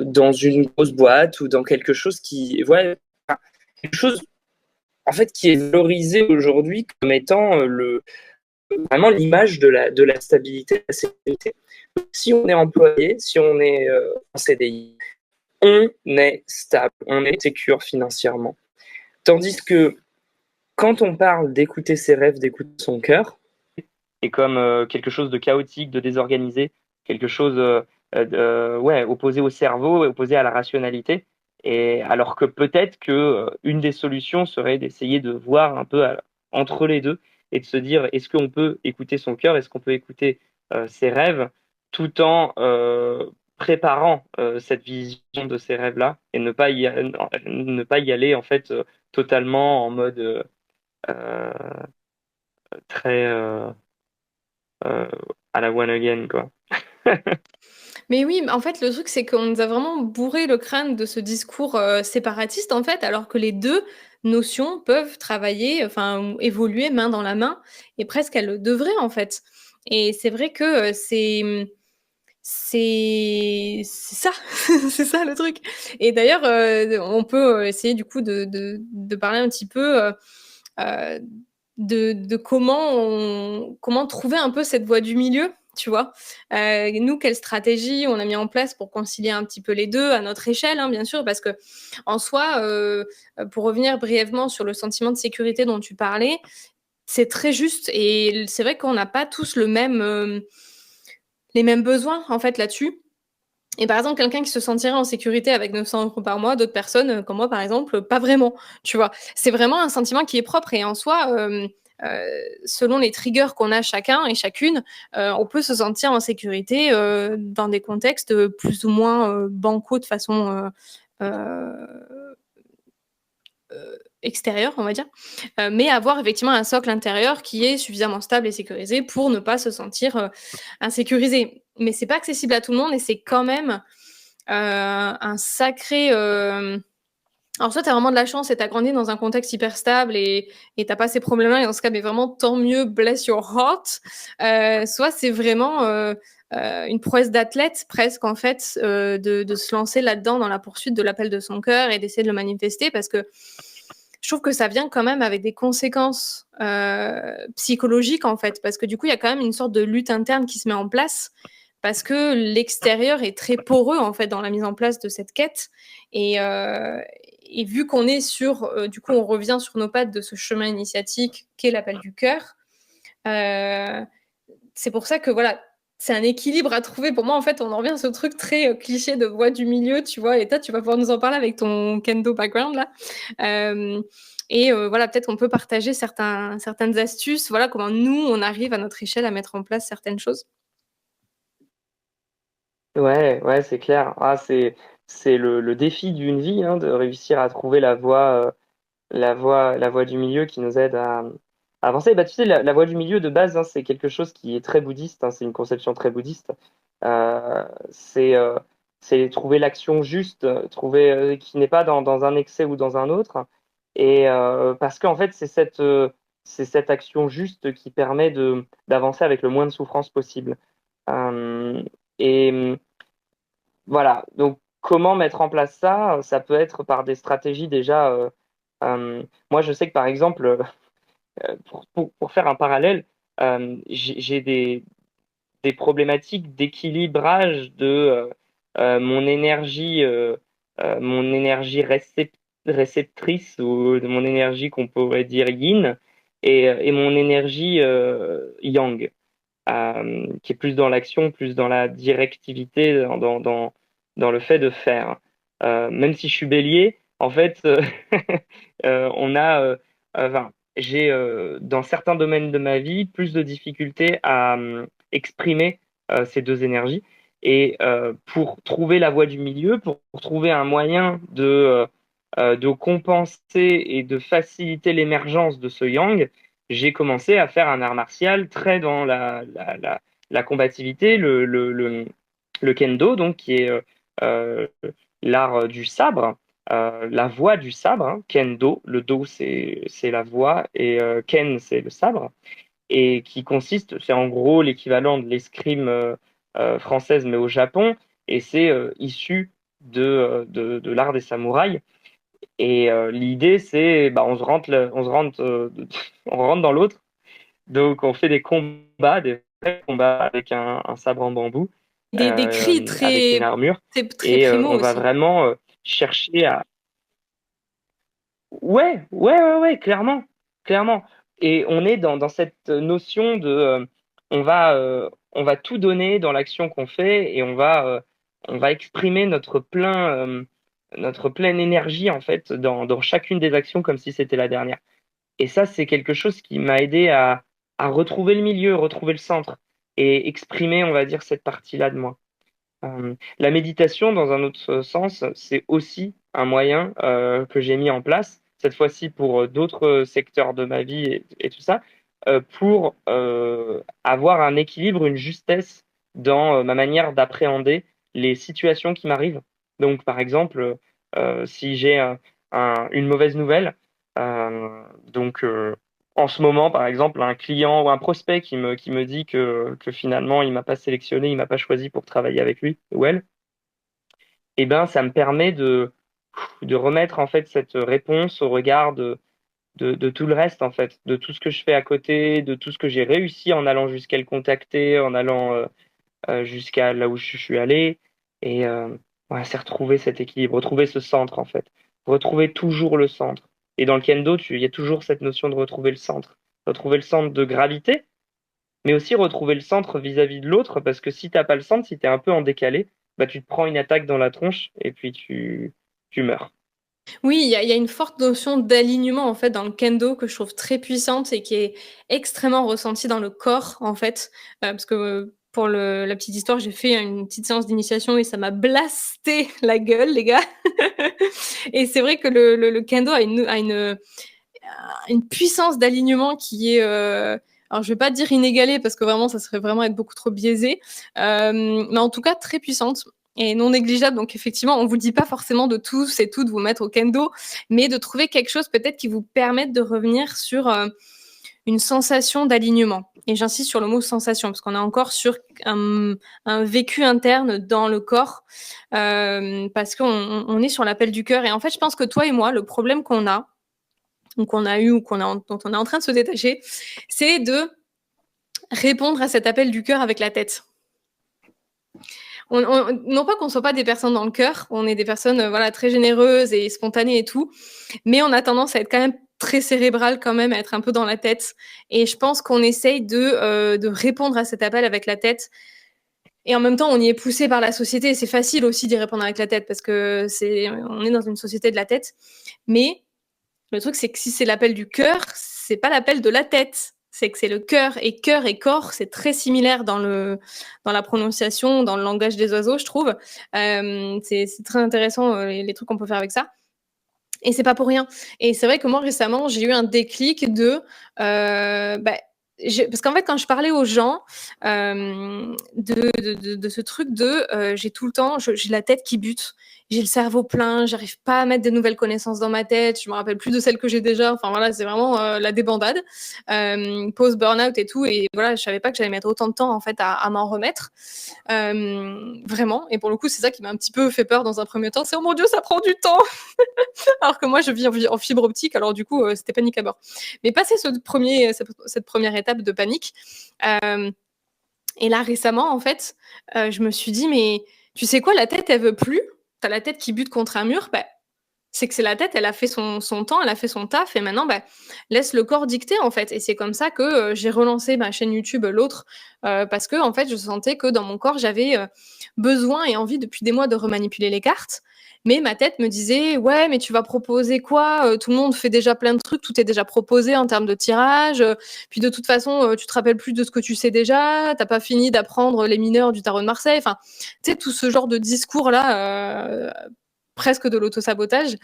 dans une grosse boîte ou dans quelque chose quelque chose en fait qui est valorisé aujourd'hui comme étant vraiment l'image de la stabilité, de la sécurité. Si on est employé, si on est en CDI, on est stable, on est sécure financièrement. Tandis que quand on parle d'écouter ses rêves, d'écouter son cœur, et comme quelque chose de chaotique, de désorganisé, quelque chose ouais, opposé au cerveau, opposé à la rationalité. Et alors que peut-être que une des solutions serait d'essayer de voir un peu entre les deux et de se dire est-ce qu'on peut écouter son cœur, est-ce qu'on peut écouter ses rêves tout en préparant cette vision de ces rêves-là et ne pas y aller en fait totalement en mode euh, très euh, à la one again, quoi. Mais oui, en fait, le truc, c'est qu'on nous a vraiment bourré le crâne de ce discours séparatiste, en fait, alors que les deux notions peuvent travailler, enfin, évoluer main dans la main, et presque elles le devraient, en fait. Et c'est vrai que c'est ça, c'est ça le truc. Et d'ailleurs, on peut essayer du coup de parler un petit peu euh, de comment trouver un peu cette voie du milieu, tu vois. Nous, quelle stratégie on a mis en place pour concilier un petit peu les deux à notre échelle, hein, bien sûr, parce que en soi, pour revenir brièvement sur le sentiment de sécurité dont tu parlais, c'est très juste et c'est vrai qu'on n'a pas tous les mêmes besoins en fait là-dessus. Et par exemple, quelqu'un qui se sentirait en sécurité avec 900 € par mois, d'autres personnes, comme moi par exemple, pas vraiment, tu vois? C'est vraiment un sentiment qui est propre et en soi, selon les triggers qu'on a chacun et chacune, on peut se sentir en sécurité, dans des contextes, plus ou moins, bancals de façon, extérieure, on va dire. Mais avoir effectivement un socle intérieur qui est suffisamment stable et sécurisé pour ne pas se sentir, insécurisé. Mais c'est pas accessible à tout le monde et c'est quand même un sacré. Alors, soit tu as vraiment de la chance et tu as grandi dans un contexte hyper stable et tu pas ces problèmes-là, et dans ce cas, mais vraiment, tant mieux, bless your heart. Soit c'est vraiment une prouesse d'athlète, presque, en fait, de se lancer là-dedans dans la poursuite de l'appel de son cœur et d'essayer de le manifester parce que je trouve que ça vient quand même avec des conséquences psychologiques, en fait, parce que du coup, il y a quand même une sorte de lutte interne qui se met en place parce que l'extérieur est très poreux en fait dans la mise en place de cette quête et vu qu'on est sur du coup on revient sur nos pattes de ce chemin initiatique qu'est l'appel du cœur, euh, c'est pour ça que voilà, c'est un équilibre à trouver. Pour moi, en fait, on en revient à ce truc très cliché de voie du milieu, tu vois. Et toi, tu vas pouvoir nous en parler avec ton kendo background là. Voilà, peut-être qu'on peut partager certaines astuces. Voilà, comment nous, on arrive à notre échelle à mettre en place certaines choses. Ouais, ouais, c'est clair. Ah, c'est le défi d'une vie, hein, de réussir à trouver la voie du milieu qui nous aide à avancer. Bah, tu sais, la voie du milieu de base, hein, c'est quelque chose qui est très bouddhiste, hein, c'est une conception très bouddhiste. Euh, c'est euh, c'est trouver l'action juste, trouver qui n'est pas dans un excès ou dans un autre. Et parce qu'en fait, c'est cette action juste qui permet d'avancer avec le moins de souffrance possible. Euh, et voilà, donc comment mettre en place ça? Ça peut être par des stratégies déjà. Moi, je sais que par exemple, pour faire un parallèle, j'ai des problématiques d'équilibrage de mon énergie réceptrice ou de mon énergie qu'on pourrait dire yin et mon énergie yang, qui est plus dans l'action, plus dans la directivité, dans le fait de faire. Même si je suis bélier, en fait, on a, enfin, j'ai dans certains domaines de ma vie plus de difficultés à exprimer ces deux énergies. Et pour trouver la voie du milieu, pour trouver un moyen de compenser et de faciliter l'émergence de ce yang, j'ai commencé à faire un art martial très dans la combativité, le kendo, donc qui est euh, l'art du sabre, la voie du sabre, hein. Kendo, le do c'est la voie et ken c'est le sabre, et qui consiste, c'est en gros l'équivalent de l'escrime française mais au Japon, et c'est issu de l'art des samouraïs. Et l'idée, c'est, bah, on rentre dans l'autre. Donc, on fait des combats, des vrais combats avec un sabre en bambou, Des cris avec une très, armure. très Et primo on va aussi. vraiment chercher à. Ouais, clairement, clairement. Et on est dans cette notion de, on va tout donner dans l'action qu'on fait et on va exprimer notre pleine énergie en fait dans chacune des actions comme si c'était la dernière. Et ça, c'est quelque chose qui m'a aidé à retrouver le milieu, retrouver le centre et exprimer, on va dire, cette partie-là de moi. La méditation, dans un autre sens, c'est aussi un moyen que j'ai mis en place, cette fois-ci pour d'autres secteurs de ma vie et tout ça, pour avoir un équilibre, une justesse dans ma manière d'appréhender les situations qui m'arrivent. Donc, par exemple, si j'ai une mauvaise nouvelle, donc en ce moment, par exemple, un client ou un prospect qui me dit que finalement, il m'a pas sélectionné, il m'a pas choisi pour travailler avec lui ou elle, eh ben, ça me permet de remettre en fait cette réponse au regard de tout le reste, en fait, de tout ce que je fais à côté, de tout ce que j'ai réussi en allant jusqu'à le contacter, en allant jusqu'à là où je suis allé. Et ouais, c'est retrouver cet équilibre, retrouver ce centre, en fait. Retrouver toujours le centre. Et dans le kendo, il y a toujours cette notion de retrouver le centre. Retrouver le centre de gravité, mais aussi retrouver le centre vis-à-vis de l'autre, parce que si t'as pas le centre, si t'es un peu en décalé, bah tu te prends une attaque dans la tronche et puis tu meurs. Oui, il y a une forte notion d'alignement, en fait, dans le kendo que je trouve très puissante et qui est extrêmement ressentie dans le corps, en fait. Parce que, pour la petite histoire, j'ai fait une petite séance d'initiation et ça m'a blasté la gueule, les gars. Et c'est vrai que le kendo a une puissance d'alignement qui est, alors je vais pas dire inégalée parce que vraiment ça serait vraiment être beaucoup trop biaisé, mais en tout cas très puissante et non négligeable. Donc effectivement, on vous dit pas forcément de tous et toutes vous mettre au kendo, mais de trouver quelque chose peut-être qui vous permette de revenir sur une sensation d'alignement. Et j'insiste sur le mot sensation parce qu'on est encore sur un vécu interne dans le corps, parce qu'on est sur l'appel du cœur. Et en fait, je pense que toi et moi, le problème qu'on a, ou qu'on a eu, ou dont on est en train de se détacher, c'est de répondre à cet appel du cœur avec la tête. Non pas qu'on soit pas des personnes dans le cœur, on est des personnes voilà très généreuses et spontanées et tout, mais on a tendance à être quand même très cérébral quand même, à être un peu dans la tête. Et je pense qu'on essaye de répondre à cet appel avec la tête. Et en même temps, on y est poussé par la société. C'est facile aussi d'y répondre avec la tête parce que on est dans une société de la tête. Mais le truc, c'est que si c'est l'appel du cœur, c'est pas l'appel de la tête. C'est que c'est le cœur et corps, c'est très similaire dans la prononciation, dans le langage des oiseaux, je trouve. C'est très intéressant les trucs qu'on peut faire avec ça. Et c'est pas pour rien. Et c'est vrai que moi récemment, j'ai eu un déclic bah, parce qu'en fait, quand je parlais aux gens de ce truc j'ai tout le temps, j'ai la tête qui bute, j'ai le cerveau plein, j'arrive pas à mettre de nouvelles connaissances dans ma tête, je me rappelle plus de celles que j'ai déjà. Enfin voilà, c'est vraiment la débandade, post burn-out et tout. Et voilà, je savais pas que j'allais mettre autant de temps en fait à m'en remettre, vraiment. Et pour le coup, c'est ça qui m'a un petit peu fait peur dans un premier temps. C'est oh mon Dieu, ça prend du temps. Alors que moi, je vis en fibre optique, alors du coup, c'était panique à bord. Mais passé cette première étape de panique, et là récemment, en fait, je me suis dit, mais tu sais quoi, la tête, elle veut plus. T'as la tête qui bute contre un mur, bah, c'est que c'est la tête, elle a fait son temps, elle a fait son taf, et maintenant, bah, laisse le corps dicter, en fait. Et c'est comme ça que j'ai relancé ma chaîne YouTube, l'autre, parce que, en fait, je sentais que dans mon corps, j'avais besoin et envie depuis des mois de remanipuler les cartes. Mais ma tête me disait: «Ouais, mais tu vas proposer quoi? Tout le monde fait déjà plein de trucs, tout est déjà proposé en termes de tirage, puis de toute façon, tu te rappelles plus de ce que tu sais déjà, tu pas fini d'apprendre les mineurs du tarot de Marseille». Enfin, tu sais, tout ce genre de discours-là, presque de l'auto-sabotage.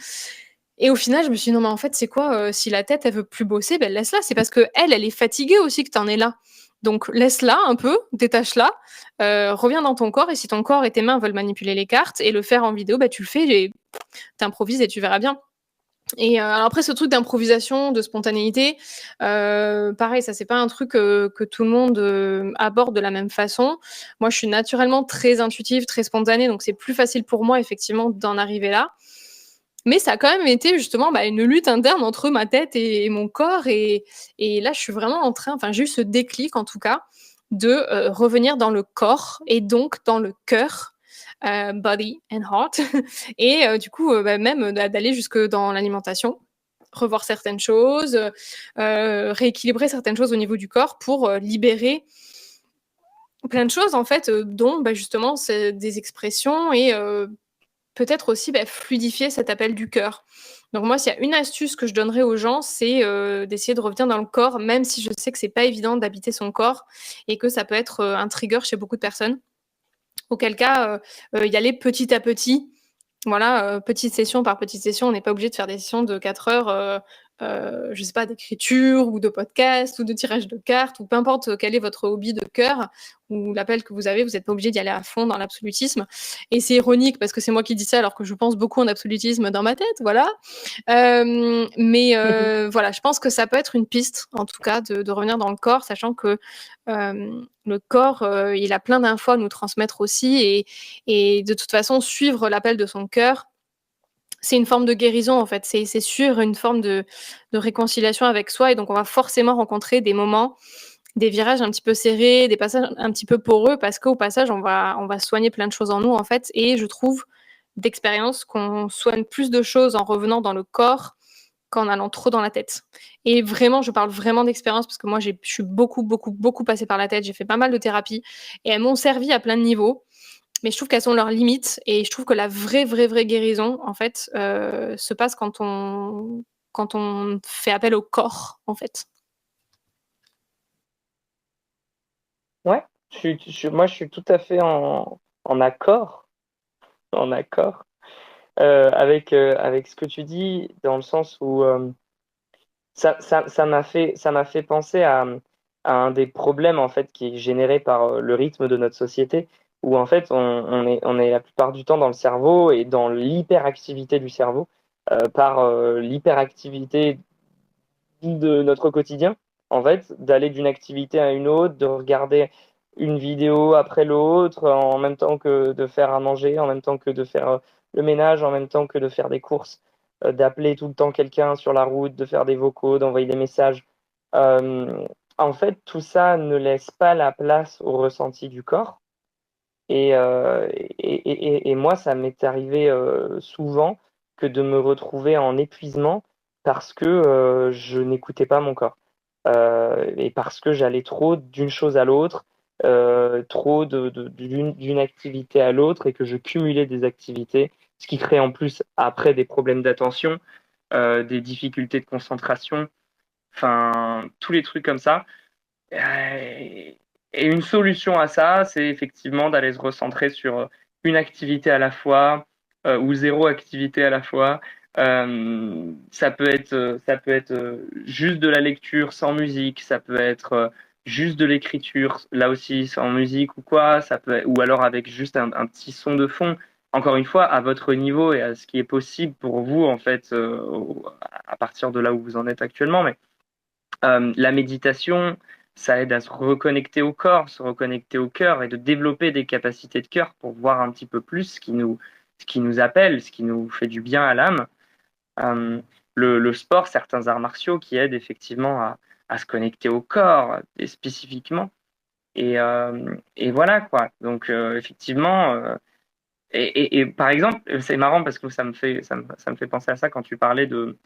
Et au final, je me suis dit: «Non, mais en fait, c'est quoi, si la tête, elle veut plus bosser, ben laisse-la. C'est parce qu'elle, elle est fatiguée aussi que tu en es là. Donc laisse-la un peu, détache-la, reviens dans ton corps et si ton corps et tes mains veulent manipuler les cartes et le faire en vidéo, bah, tu le fais et tu improvises et tu verras bien». Et alors après ce truc d'improvisation, de spontanéité, pareil, ça c'est pas un truc, que tout le monde, aborde de la même façon. Moi, je suis naturellement très intuitive, très spontanée, donc c'est plus facile pour moi effectivement d'en arriver là. Mais ça a quand même été justement, bah, une lutte interne entre ma tête et mon corps et là, je suis vraiment en train enfin, j'ai eu ce déclic en tout cas de, revenir dans le corps et donc dans le cœur, body and heart et du coup, bah, même d'aller jusque dans l'alimentation, revoir certaines choses, rééquilibrer certaines choses au niveau du corps pour, libérer plein de choses en fait, dont, bah, justement c'est des expressions et peut-être aussi, bah, fluidifier cet appel du cœur. Donc moi, s'il y a une astuce que je donnerais aux gens, c'est, d'essayer de revenir dans le corps, même si je sais que c'est pas évident d'habiter son corps et que ça peut être, un trigger chez beaucoup de personnes. Auquel cas, y aller petit à petit. Voilà, petite session par petite session. On n'est pas obligé de faire des sessions de 4 heures, je sais pas, d'écriture ou de podcast ou de tirage de cartes ou peu importe, quel est votre hobby de cœur ou l'appel que vous avez, vous êtes pas obligé d'y aller à fond dans l'absolutisme et c'est ironique parce que c'est moi qui dis ça alors que je pense beaucoup en absolutisme dans ma tête, voilà. Mais voilà, je pense que ça peut être une piste, en tout cas, de revenir dans le corps, sachant que le corps, il a plein d'infos à nous transmettre aussi et de toute façon, suivre l'appel de son cœur, c'est une forme de guérison, en fait. C'est suivre une forme de réconciliation avec soi et donc on va forcément rencontrer des moments, des virages un petit peu serrés, des passages un petit peu poreux parce qu'au passage, on va soigner plein de choses en nous, en fait et je trouve, d'expérience, qu'on soigne plus de choses en revenant dans le corps qu'en allant trop dans la tête. Et vraiment, je parle vraiment d'expérience parce que moi, je suis beaucoup, beaucoup, beaucoup passée par la tête. J'ai fait pas mal de thérapie et elles m'ont servi à plein de niveaux, mais je trouve qu'elles ont leurs limites et je trouve que la vraie, vraie, vraie guérison, en fait, se passe quand on fait appel au corps, en fait. Ouais, moi, je suis tout à fait en accord, en accord avec ce que tu dis, dans le sens où ça m'a fait penser à un des problèmes en fait qui est généré par le rythme de notre société, où en fait on est la plupart du temps dans le cerveau et dans l'hyperactivité du cerveau par l'hyperactivité de notre quotidien, en fait, d'aller d'une activité à une autre, de regarder une vidéo après l'autre, en même temps que de faire à manger, en même temps que de faire le ménage, en même temps que de faire des courses, d'appeler tout le temps quelqu'un sur la route, de faire des vocaux, d'envoyer des messages. Euh, En fait, tout ça ne laisse pas la place au ressenti du corps. Et moi, ça m'est arrivé souvent que de me retrouver en épuisement parce que je n'écoutais pas mon corps. Et parce que j'allais trop d'une chose à l'autre, trop d'une activité à l'autre et que je cumulais des activités, ce qui crée en plus après des problèmes d'attention, des difficultés de concentration, enfin, tous les trucs comme ça. Euh, Et une solution à ça, c'est effectivement d'aller se recentrer sur une activité à la fois ou zéro activité à la fois. Ça peut être juste de la lecture sans musique, ça peut être juste de l'écriture, là aussi sans musique ou quoi, ou alors avec juste un petit son de fond. Encore une fois, à votre niveau et à ce qui est possible pour vous, en fait, à partir de là où vous en êtes actuellement. Mais la méditation, ça aide à se reconnecter au corps, se reconnecter au cœur et de développer des capacités de cœur pour voir un petit peu plus ce qui nous appelle, ce qui nous fait du bien à l'âme. Euh, le sport, certains arts martiaux qui aident effectivement à se connecter au corps et spécifiquement. Et voilà quoi. Donc effectivement, et par exemple, c'est marrant parce que ça me fait penser à ça quand tu parlais de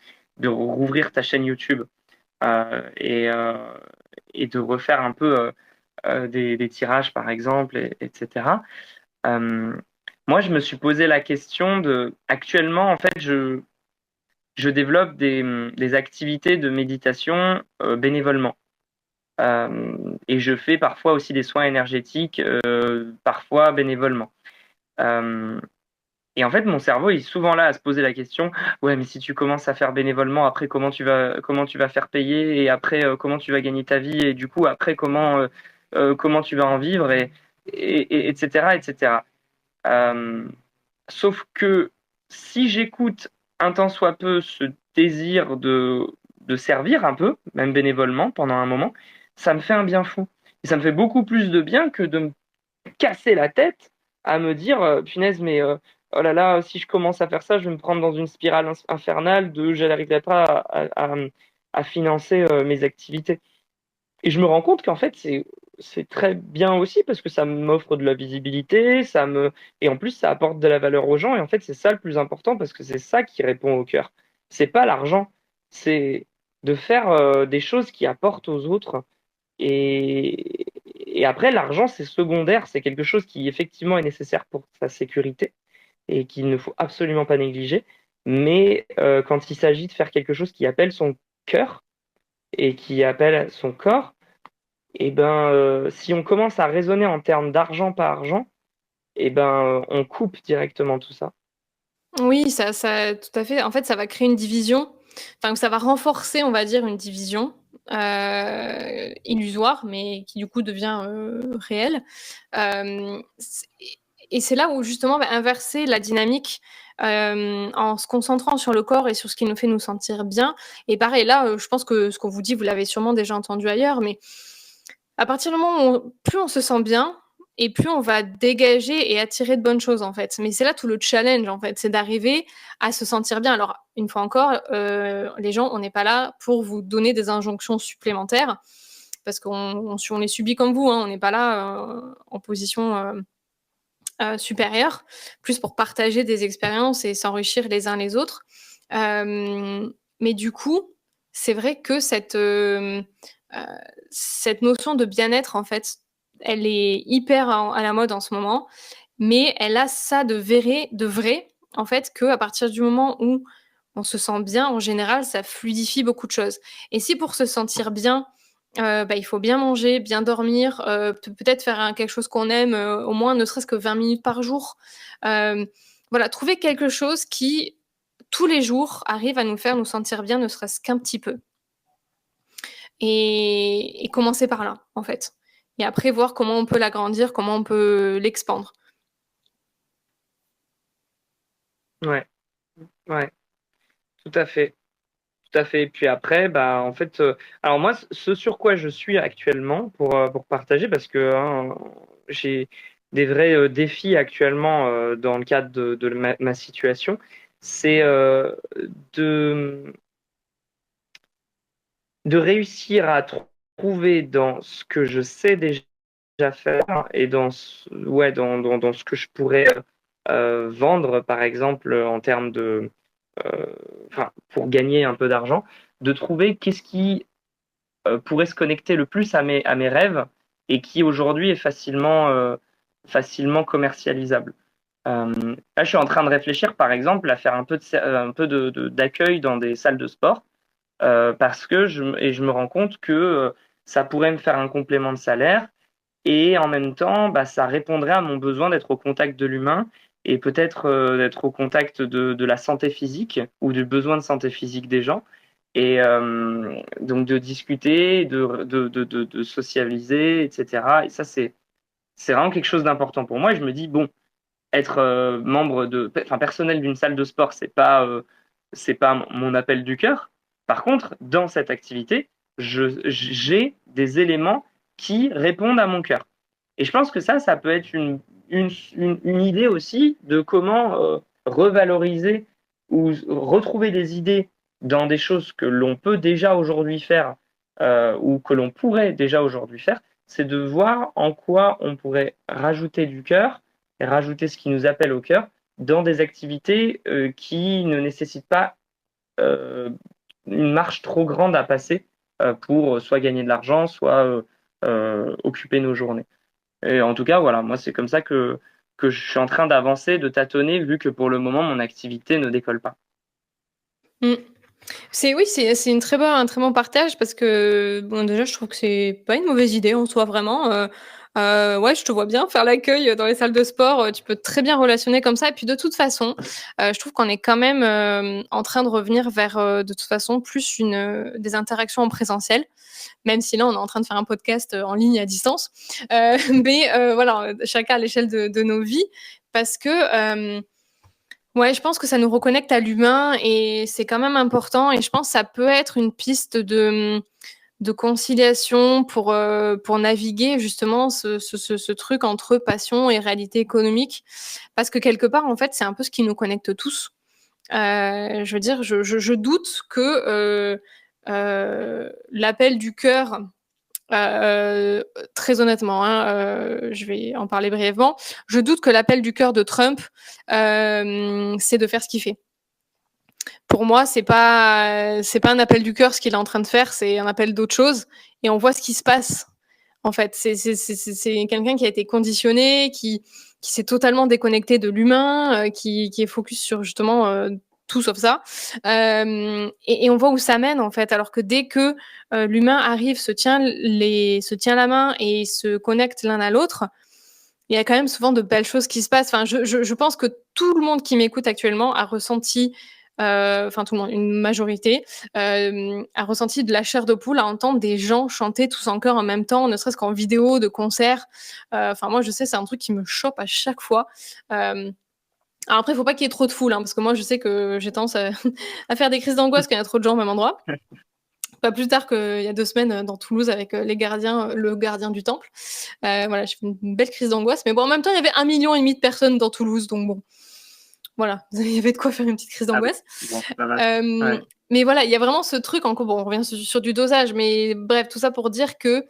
rouvrir ta chaîne YouTube euh, et, euh, et de refaire un peu des tirages, par exemple, etc. Euh, Moi, je me suis posé la question actuellement, en fait, je développe des activités de méditation bénévolement. Et je fais parfois aussi des soins énergétiques, parfois bénévolement. Euh, et en fait, mon cerveau est souvent là à se poser la question, ouais, mais si tu commences à faire bénévolement, après comment tu vas faire payer et après comment tu vas gagner ta vie et du coup après comment tu vas en vivre etc. etc. Euh, Sauf que si j'écoute un tant soit peu ce désir de servir un peu, même bénévolement pendant un moment, ça me fait un bien fou. Et ça me fait beaucoup plus de bien que de me casser la tête à me dire, punaise, mais oh là là, si je commence à faire ça, je vais me prendre dans une spirale infernale de je n'arriverai pas à financer mes activités. Et je me rends compte qu'en fait, c'est très bien aussi parce que ça m'offre de la visibilité, et en plus, ça apporte de la valeur aux gens. Et en fait, c'est ça le plus important parce que c'est ça qui répond au cœur. C'est pas l'argent, c'est de faire des choses qui apportent aux autres. Et après, l'argent, c'est secondaire, c'est quelque chose qui effectivement est nécessaire pour sa sécurité et qu'il ne faut absolument pas négliger. Mais quand il s'agit de faire quelque chose qui appelle son cœur et qui appelle son corps, et ben, si on commence à raisonner en termes d'argent par argent, et ben, on coupe directement tout ça. Oui, tout à fait. En fait, ça va créer une division, enfin, ça va renforcer, on va dire, une division illusoire, mais qui du coup devient réelle. Et c'est là où justement, va inverser la dynamique en se concentrant sur le corps et sur ce qui nous fait nous sentir bien. Et pareil, là, je pense que ce qu'on vous dit, vous l'avez sûrement déjà entendu ailleurs, mais à partir du moment où plus on se sent bien, et plus on va dégager et attirer de bonnes choses en fait. Mais c'est là tout le challenge en fait, c'est d'arriver à se sentir bien. Alors une fois encore, les gens, on n'est pas là pour vous donner des injonctions supplémentaires parce on les subit comme vous, hein, on n'est pas là en position supérieure, plus pour partager des expériences et s'enrichir les uns les autres. Mais du coup, c'est vrai que cette notion de bien-être, en fait, elle est hyper à la mode en ce moment, mais elle a ça de vrai, en fait, qu'à partir du moment où on se sent bien, en général, ça fluidifie beaucoup de choses. Et si pour se sentir bien, bah, il faut bien manger, bien dormir, peut-être faire quelque chose qu'on aime, au moins ne serait-ce que 20 minutes par jour. Voilà, trouver quelque chose qui, tous les jours, arrive à nous faire nous sentir bien, ne serait-ce qu'un petit peu. Et commencer par là, en fait. Et après, voir comment on peut l'agrandir, comment on peut l'expandre. Ouais, ouais, tout à fait. Tout à fait. Et puis après, bah, en fait, alors moi, ce sur quoi je suis actuellement pour partager, parce que hein, j'ai des vrais défis actuellement dans le cadre de ma situation, c'est de, de réussir à trouver dans ce que je sais déjà faire et dans ce que je pourrais vendre, par exemple, en termes euh, enfin, pour gagner un peu d'argent, de trouver qu'est-ce qui pourrait se connecter le plus à mes rêves et qui aujourd'hui est facilement commercialisable. Là, je suis en train de réfléchir, par exemple, à faire un peu d'accueil dans des salles de sport parce que je me rends compte que ça pourrait me faire un complément de salaire et en même temps, bah, ça répondrait à mon besoin d'être au contact de l'humain et peut-être d'être au contact de la santé physique ou du besoin de santé physique des gens. Et donc de discuter, de socialiser, etc. Et ça, c'est vraiment quelque chose d'important pour moi. Et je me dis, bon, être enfin, personnel d'une salle de sport, c'est pas mon appel du cœur. Par contre, dans cette activité, j'ai des éléments qui répondent à mon cœur. Et je pense que ça peut être une idée aussi de comment revaloriser ou retrouver des idées dans des choses que l'on peut déjà aujourd'hui faire ou que l'on pourrait déjà aujourd'hui faire, c'est de voir en quoi on pourrait rajouter du cœur et rajouter ce qui nous appelle au cœur dans des activités qui ne nécessitent pas euh, une marche trop grande à passer pour soit gagner de l'argent, soit occuper nos journées. Et en tout cas, voilà, moi, c'est comme ça que je suis en train d'avancer, de tâtonner, vu que pour le moment, mon activité ne décolle pas. Mmh. C'est une très un très bon partage parce que, bon, déjà, je trouve que c'est pas une mauvaise idée en soi, vraiment, ouais, je te vois bien faire l'accueil, dans les salles de sport, tu peux très bien relationner comme ça et puis de toute façon, je trouve qu'on est quand même, en train de revenir vers, de toute façon plus des interactions en présentiel, même si là, on est en train de faire un podcast, en ligne à distance, mais voilà, chacun à l'échelle de nos vies parce que, ouais, je pense que ça nous reconnecte à l'humain et c'est quand même important et je pense que ça peut être une piste de conciliation pour naviguer justement ce truc entre passion et réalité économique. Parce que quelque part, en fait, c'est un peu ce qui nous connecte tous. Je veux dire, je doute que l'appel du cœur, très honnêtement, hein, je vais en parler brièvement. Je doute que l'appel du cœur de Trump, c'est de faire ce qu'il fait. Pour moi, c'est pas un appel du cœur ce qu'il est en train de faire, c'est un appel d'autre chose et on voit ce qui se passe. En fait, c'est quelqu'un qui a été conditionné, qui s'est totalement déconnecté de l'humain, qui est focus sur justement tout sauf ça. Et on voit où ça mène en fait. Alors que dès que l'humain arrive, se tient la main et se connecte l'un à l'autre, il y a quand même souvent de belles choses qui se passent. Enfin, je pense que tout le monde qui m'écoute actuellement a ressenti, enfin tout le monde, une majorité, a ressenti de la chair de poule à entendre des gens chanter tous en chœur en même temps, ne serait-ce qu'en vidéo, de concert. Enfin moi je sais, c'est un truc qui me chope à chaque fois. Alors après, il faut pas qu'il y ait trop de foule, hein, parce que moi je sais que j'ai tendance à, à faire des crises d'angoisse quand il y a trop de gens au même endroit. Pas plus tard qu'il y a 2 semaines dans Toulouse avec les gardiens, le gardien du temple. Voilà, j'ai fait une belle crise d'angoisse. Mais bon, en même temps, il y avait 1,5 million de personnes dans Toulouse, donc bon, voilà, il y avait de quoi faire une petite crise Ah oui, d'angoisse. bon, ça va. Euh, Ouais. mais voilà, il y a vraiment ce truc, encore, bon, on revient sur du dosage, mais bref, tout ça pour dire que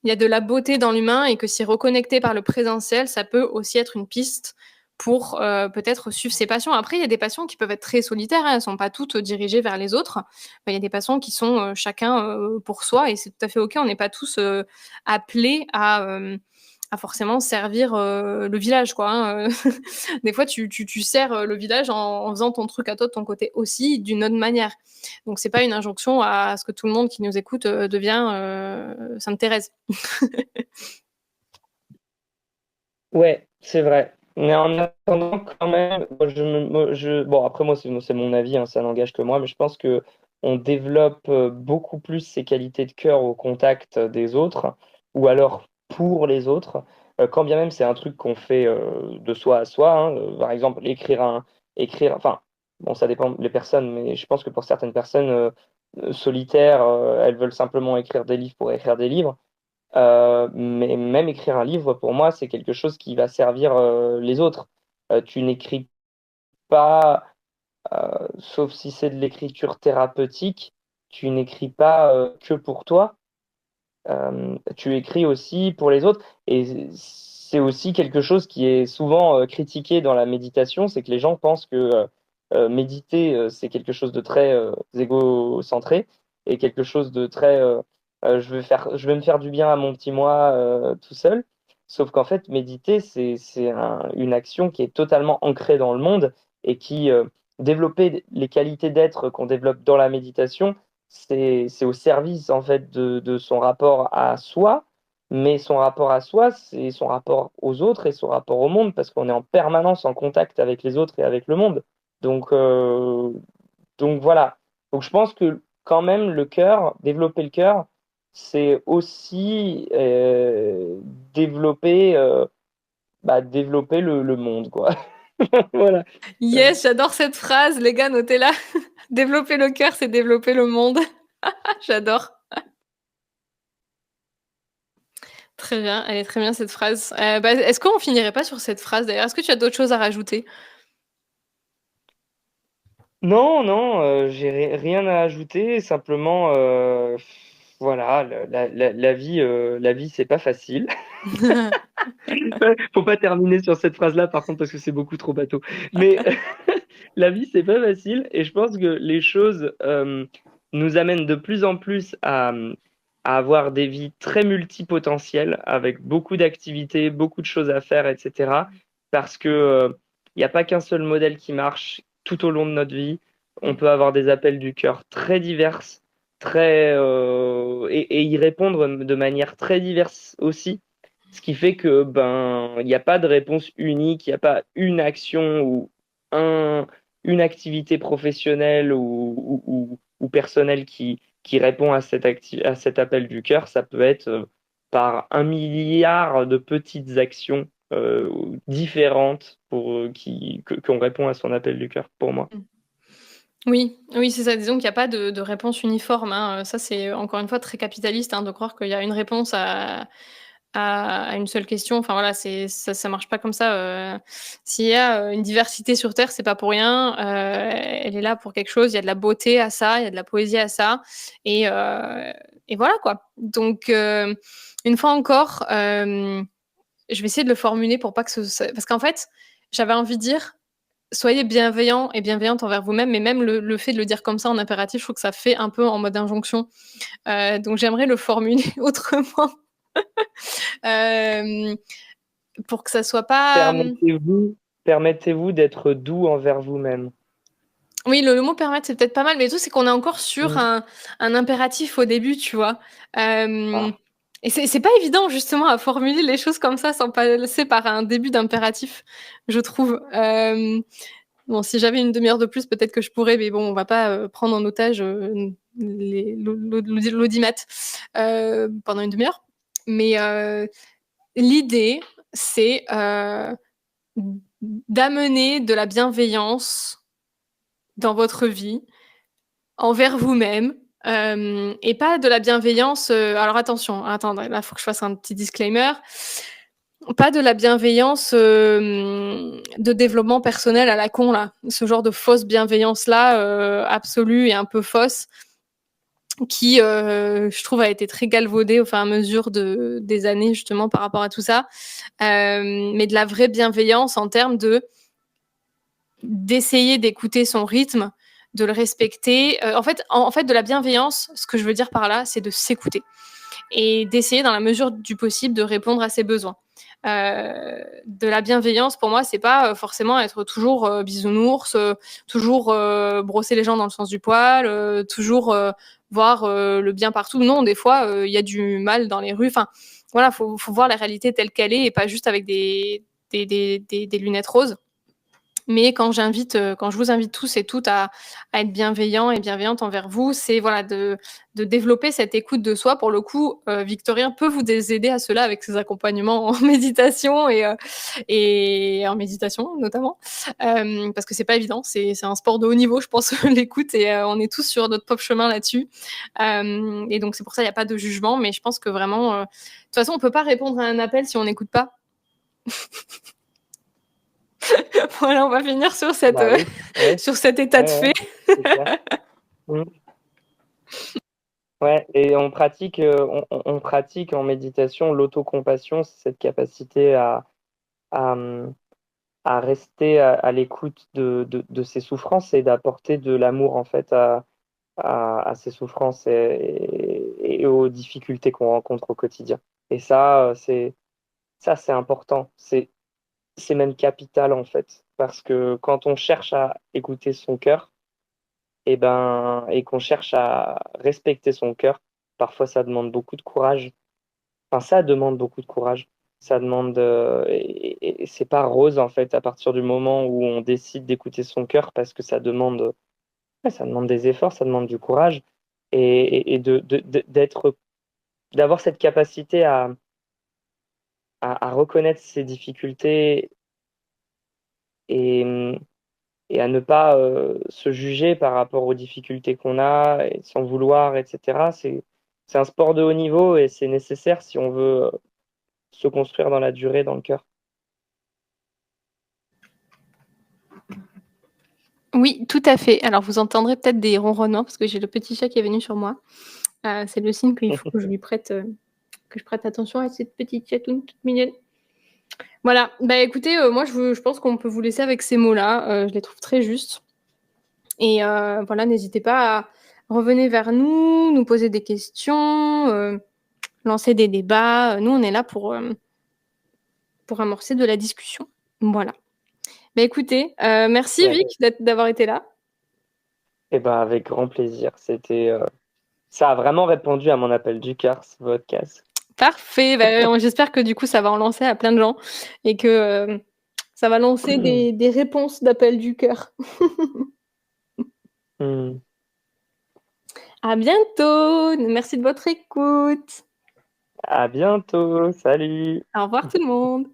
il y a de la beauté dans l'humain et que si reconnecté par le présentiel, ça peut aussi être une piste pour peut-être suivre ses passions. Après, il y a des passions qui peuvent être très solitaires, hein, elles ne sont pas toutes dirigées vers les autres. Il y a des passions qui sont chacun pour soi et c'est tout à fait OK. On n'est pas tous appelés à forcément servir le village, quoi. Hein. Des fois, tu sers le village en faisant ton truc à toi de ton côté aussi, d'une autre manière. Donc, c'est pas une injonction à ce que tout le monde qui nous écoute devient Sainte Thérèse. Ouais, c'est vrai. Mais en attendant, quand même, bon, après, moi, c'est mon avis, hein, ça n'engage que moi, mais je pense que on développe beaucoup plus ses qualités de cœur au contact des autres, ou alors pour les autres, quand bien même c'est un truc qu'on fait de soi à soi, hein, par exemple, enfin, bon, ça dépend des personnes, mais je pense que pour certaines personnes solitaires, elles veulent simplement écrire des livres pour écrire des livres. Mais même écrire un livre, pour moi, c'est quelque chose qui va servir les autres. Tu n'écris pas, sauf si c'est de l'écriture thérapeutique, tu n'écris pas que pour toi. Tu écris aussi pour les autres. Et c'est aussi quelque chose qui est souvent critiqué dans la méditation, c'est que les gens pensent que méditer, c'est quelque chose de très égocentré et quelque chose de très je vais me faire du bien à mon petit moi tout seul. Sauf qu'en fait, méditer, une action qui est totalement ancrée dans le monde et qui développer les qualités d'être qu'on développe dans la méditation, c'est au service en fait de son rapport à soi, mais son rapport à soi, c'est son rapport aux autres et son rapport au monde, parce qu'on est en permanence en contact avec les autres et avec le monde. Donc, euh, donc voilà. Donc je pense que quand même le cœur, développer le cœur, c'est aussi développer, développer le monde, quoi. Voilà. Yes, j'adore cette phrase, les gars, notez-la. Développer le cœur, c'est développer le monde. J'adore. Très bien, elle est très bien cette phrase. Est-ce qu'on finirait pas sur cette phrase d'ailleurs? Est-ce que tu as d'autres choses à rajouter? Non, non, j'ai rien à ajouter. Simplement, voilà, la vie, c'est pas facile. Faut pas terminer sur cette phrase-là, par contre, parce que c'est beaucoup trop bateau. Mais la vie, c'est pas facile, et je pense que les choses nous amènent de plus en plus à avoir des vies très multipotentielles, avec beaucoup d'activités, beaucoup de choses à faire, etc. parce que il n'y a pas qu'un seul modèle qui marche tout au long de notre vie. On peut avoir des appels du cœur très divers, et y répondre de manière très diverse aussi. Ce qui fait que il n'y a pas de réponse unique, il n'y a pas une action ou un, une activité professionnelle ou personnelle qui répond à à cet appel du cœur. Ça peut être par un milliard de petites actions différentes qu'on répond à son appel du cœur, pour moi. Oui, oui, c'est ça. Disons qu'il y a pas de réponse uniforme, hein. Ça, c'est encore une fois très capitaliste, hein, de croire qu'il y a une réponse à une seule question. Enfin voilà, c'est ça marche pas comme ça. S'il y a une diversité sur Terre, c'est pas pour rien. Elle est là pour quelque chose. Il y a de la beauté à ça, il y a de la poésie à ça, et, euh, et voilà quoi. Donc une fois encore, je vais essayer de le formuler pour pas que parce qu'en fait, j'avais envie de dire soyez bienveillants et bienveillantes envers vous-même, mais même le fait de le dire comme ça en impératif, je trouve que ça fait un peu en mode injonction. Donc j'aimerais le formuler autrement. Euh, pour que ça soit pas. Permettez-vous d'être doux envers vous-même. Oui, le mot permettre, c'est peut-être pas mal, mais le truc, c'est qu'on est encore sur Mm. un impératif au début, tu vois. Ah, Et c'est pas évident, justement, à formuler les choses comme ça sans passer par un début d'impératif, je trouve. Bon, si j'avais une demi-heure de plus, peut-être que je pourrais, mais bon, on va pas prendre en otage l'audimat pendant une demi-heure. Mais l'idée, c'est d'amener de la bienveillance dans votre vie envers vous-même, et pas de la bienveillance. Alors attention, attendez, là, il faut que je fasse un petit disclaimer. Pas de la bienveillance de développement personnel à la con, là. Ce genre de fausse bienveillance-là, absolue et un peu fausse, qui, je trouve, a été très galvaudée au fur et à mesure des années, justement, par rapport à tout ça. Mais de la vraie bienveillance en termes d'essayer d'écouter son rythme, de le respecter. En fait, de la bienveillance, ce que je veux dire par là, c'est de s'écouter et d'essayer, dans la mesure du possible, de répondre à ses besoins. De la bienveillance, pour moi, c'est pas forcément être toujours bisounours, toujours brosser les gens dans le sens du poil, toujours voir le bien partout. Non, des fois, il y a du mal dans les rues. Enfin, voilà, faut voir la réalité telle qu'elle est et pas juste avec des lunettes roses. Mais quand je vous invite tous et toutes à être bienveillants et bienveillantes envers vous, c'est voilà de développer cette écoute de soi. Pour le coup, Victorien peut vous aider à cela avec ses accompagnements en méditation et en méditation notamment, parce que c'est pas évident. C'est un sport de haut niveau, je pense, l'écoute, et on est tous sur notre propre chemin là-dessus. Et donc c'est pour ça il n'y a pas de jugement, mais je pense que vraiment, de toute façon, on peut pas répondre à un appel si on n'écoute pas. Voilà, on va finir sur bah oui, ouais, sur cet état de ouais, fait. ouais, c'est clair. Mm. Ouais, et on pratique en méditation l'autocompassion, c'est cette capacité à, à rester à l'écoute de ses souffrances et d'apporter de l'amour en fait à ses souffrances et aux difficultés qu'on rencontre au quotidien. Et ça, c'est important. C'est même capital en fait, parce que quand on cherche à écouter son cœur, et qu'on cherche à respecter son cœur, parfois ça demande beaucoup de courage. Enfin, ça demande beaucoup de courage. Ça demande et c'est pas rose en fait à partir du moment où on décide d'écouter son cœur parce que ouais, ça demande des efforts, ça demande du courage et d'avoir cette capacité à reconnaître ses difficultés et, et à ne pas se juger par rapport aux difficultés qu'on a et sans vouloir, etc. C'est un sport de haut niveau et c'est nécessaire si on veut se construire dans la durée, dans le cœur. Oui, tout à fait. Alors, vous entendrez peut-être des ronronnements parce que j'ai le petit chat qui est venu sur moi. C'est le signe qu'il faut que que je prête attention à cette petite chatoune toute mignonne. Voilà. Bah, écoutez, moi, je pense qu'on peut vous laisser avec ces mots-là. Je les trouve très justes. Et voilà, n'hésitez pas à revenir vers nous, nous poser des questions, lancer des débats. Nous, on est là pour amorcer de la discussion. Voilà. Bah, écoutez, merci Ouais. Vic d'avoir été là. Et ben avec grand plaisir. Ça a vraiment répondu à mon appel du cœur, ce podcast. Parfait. Bah, j'espère que du coup, ça va en lancer à plein de gens et que ça va lancer des réponses d'appel du cœur. Hmm. À bientôt. Merci de votre écoute. À bientôt. Salut. Au revoir tout le monde.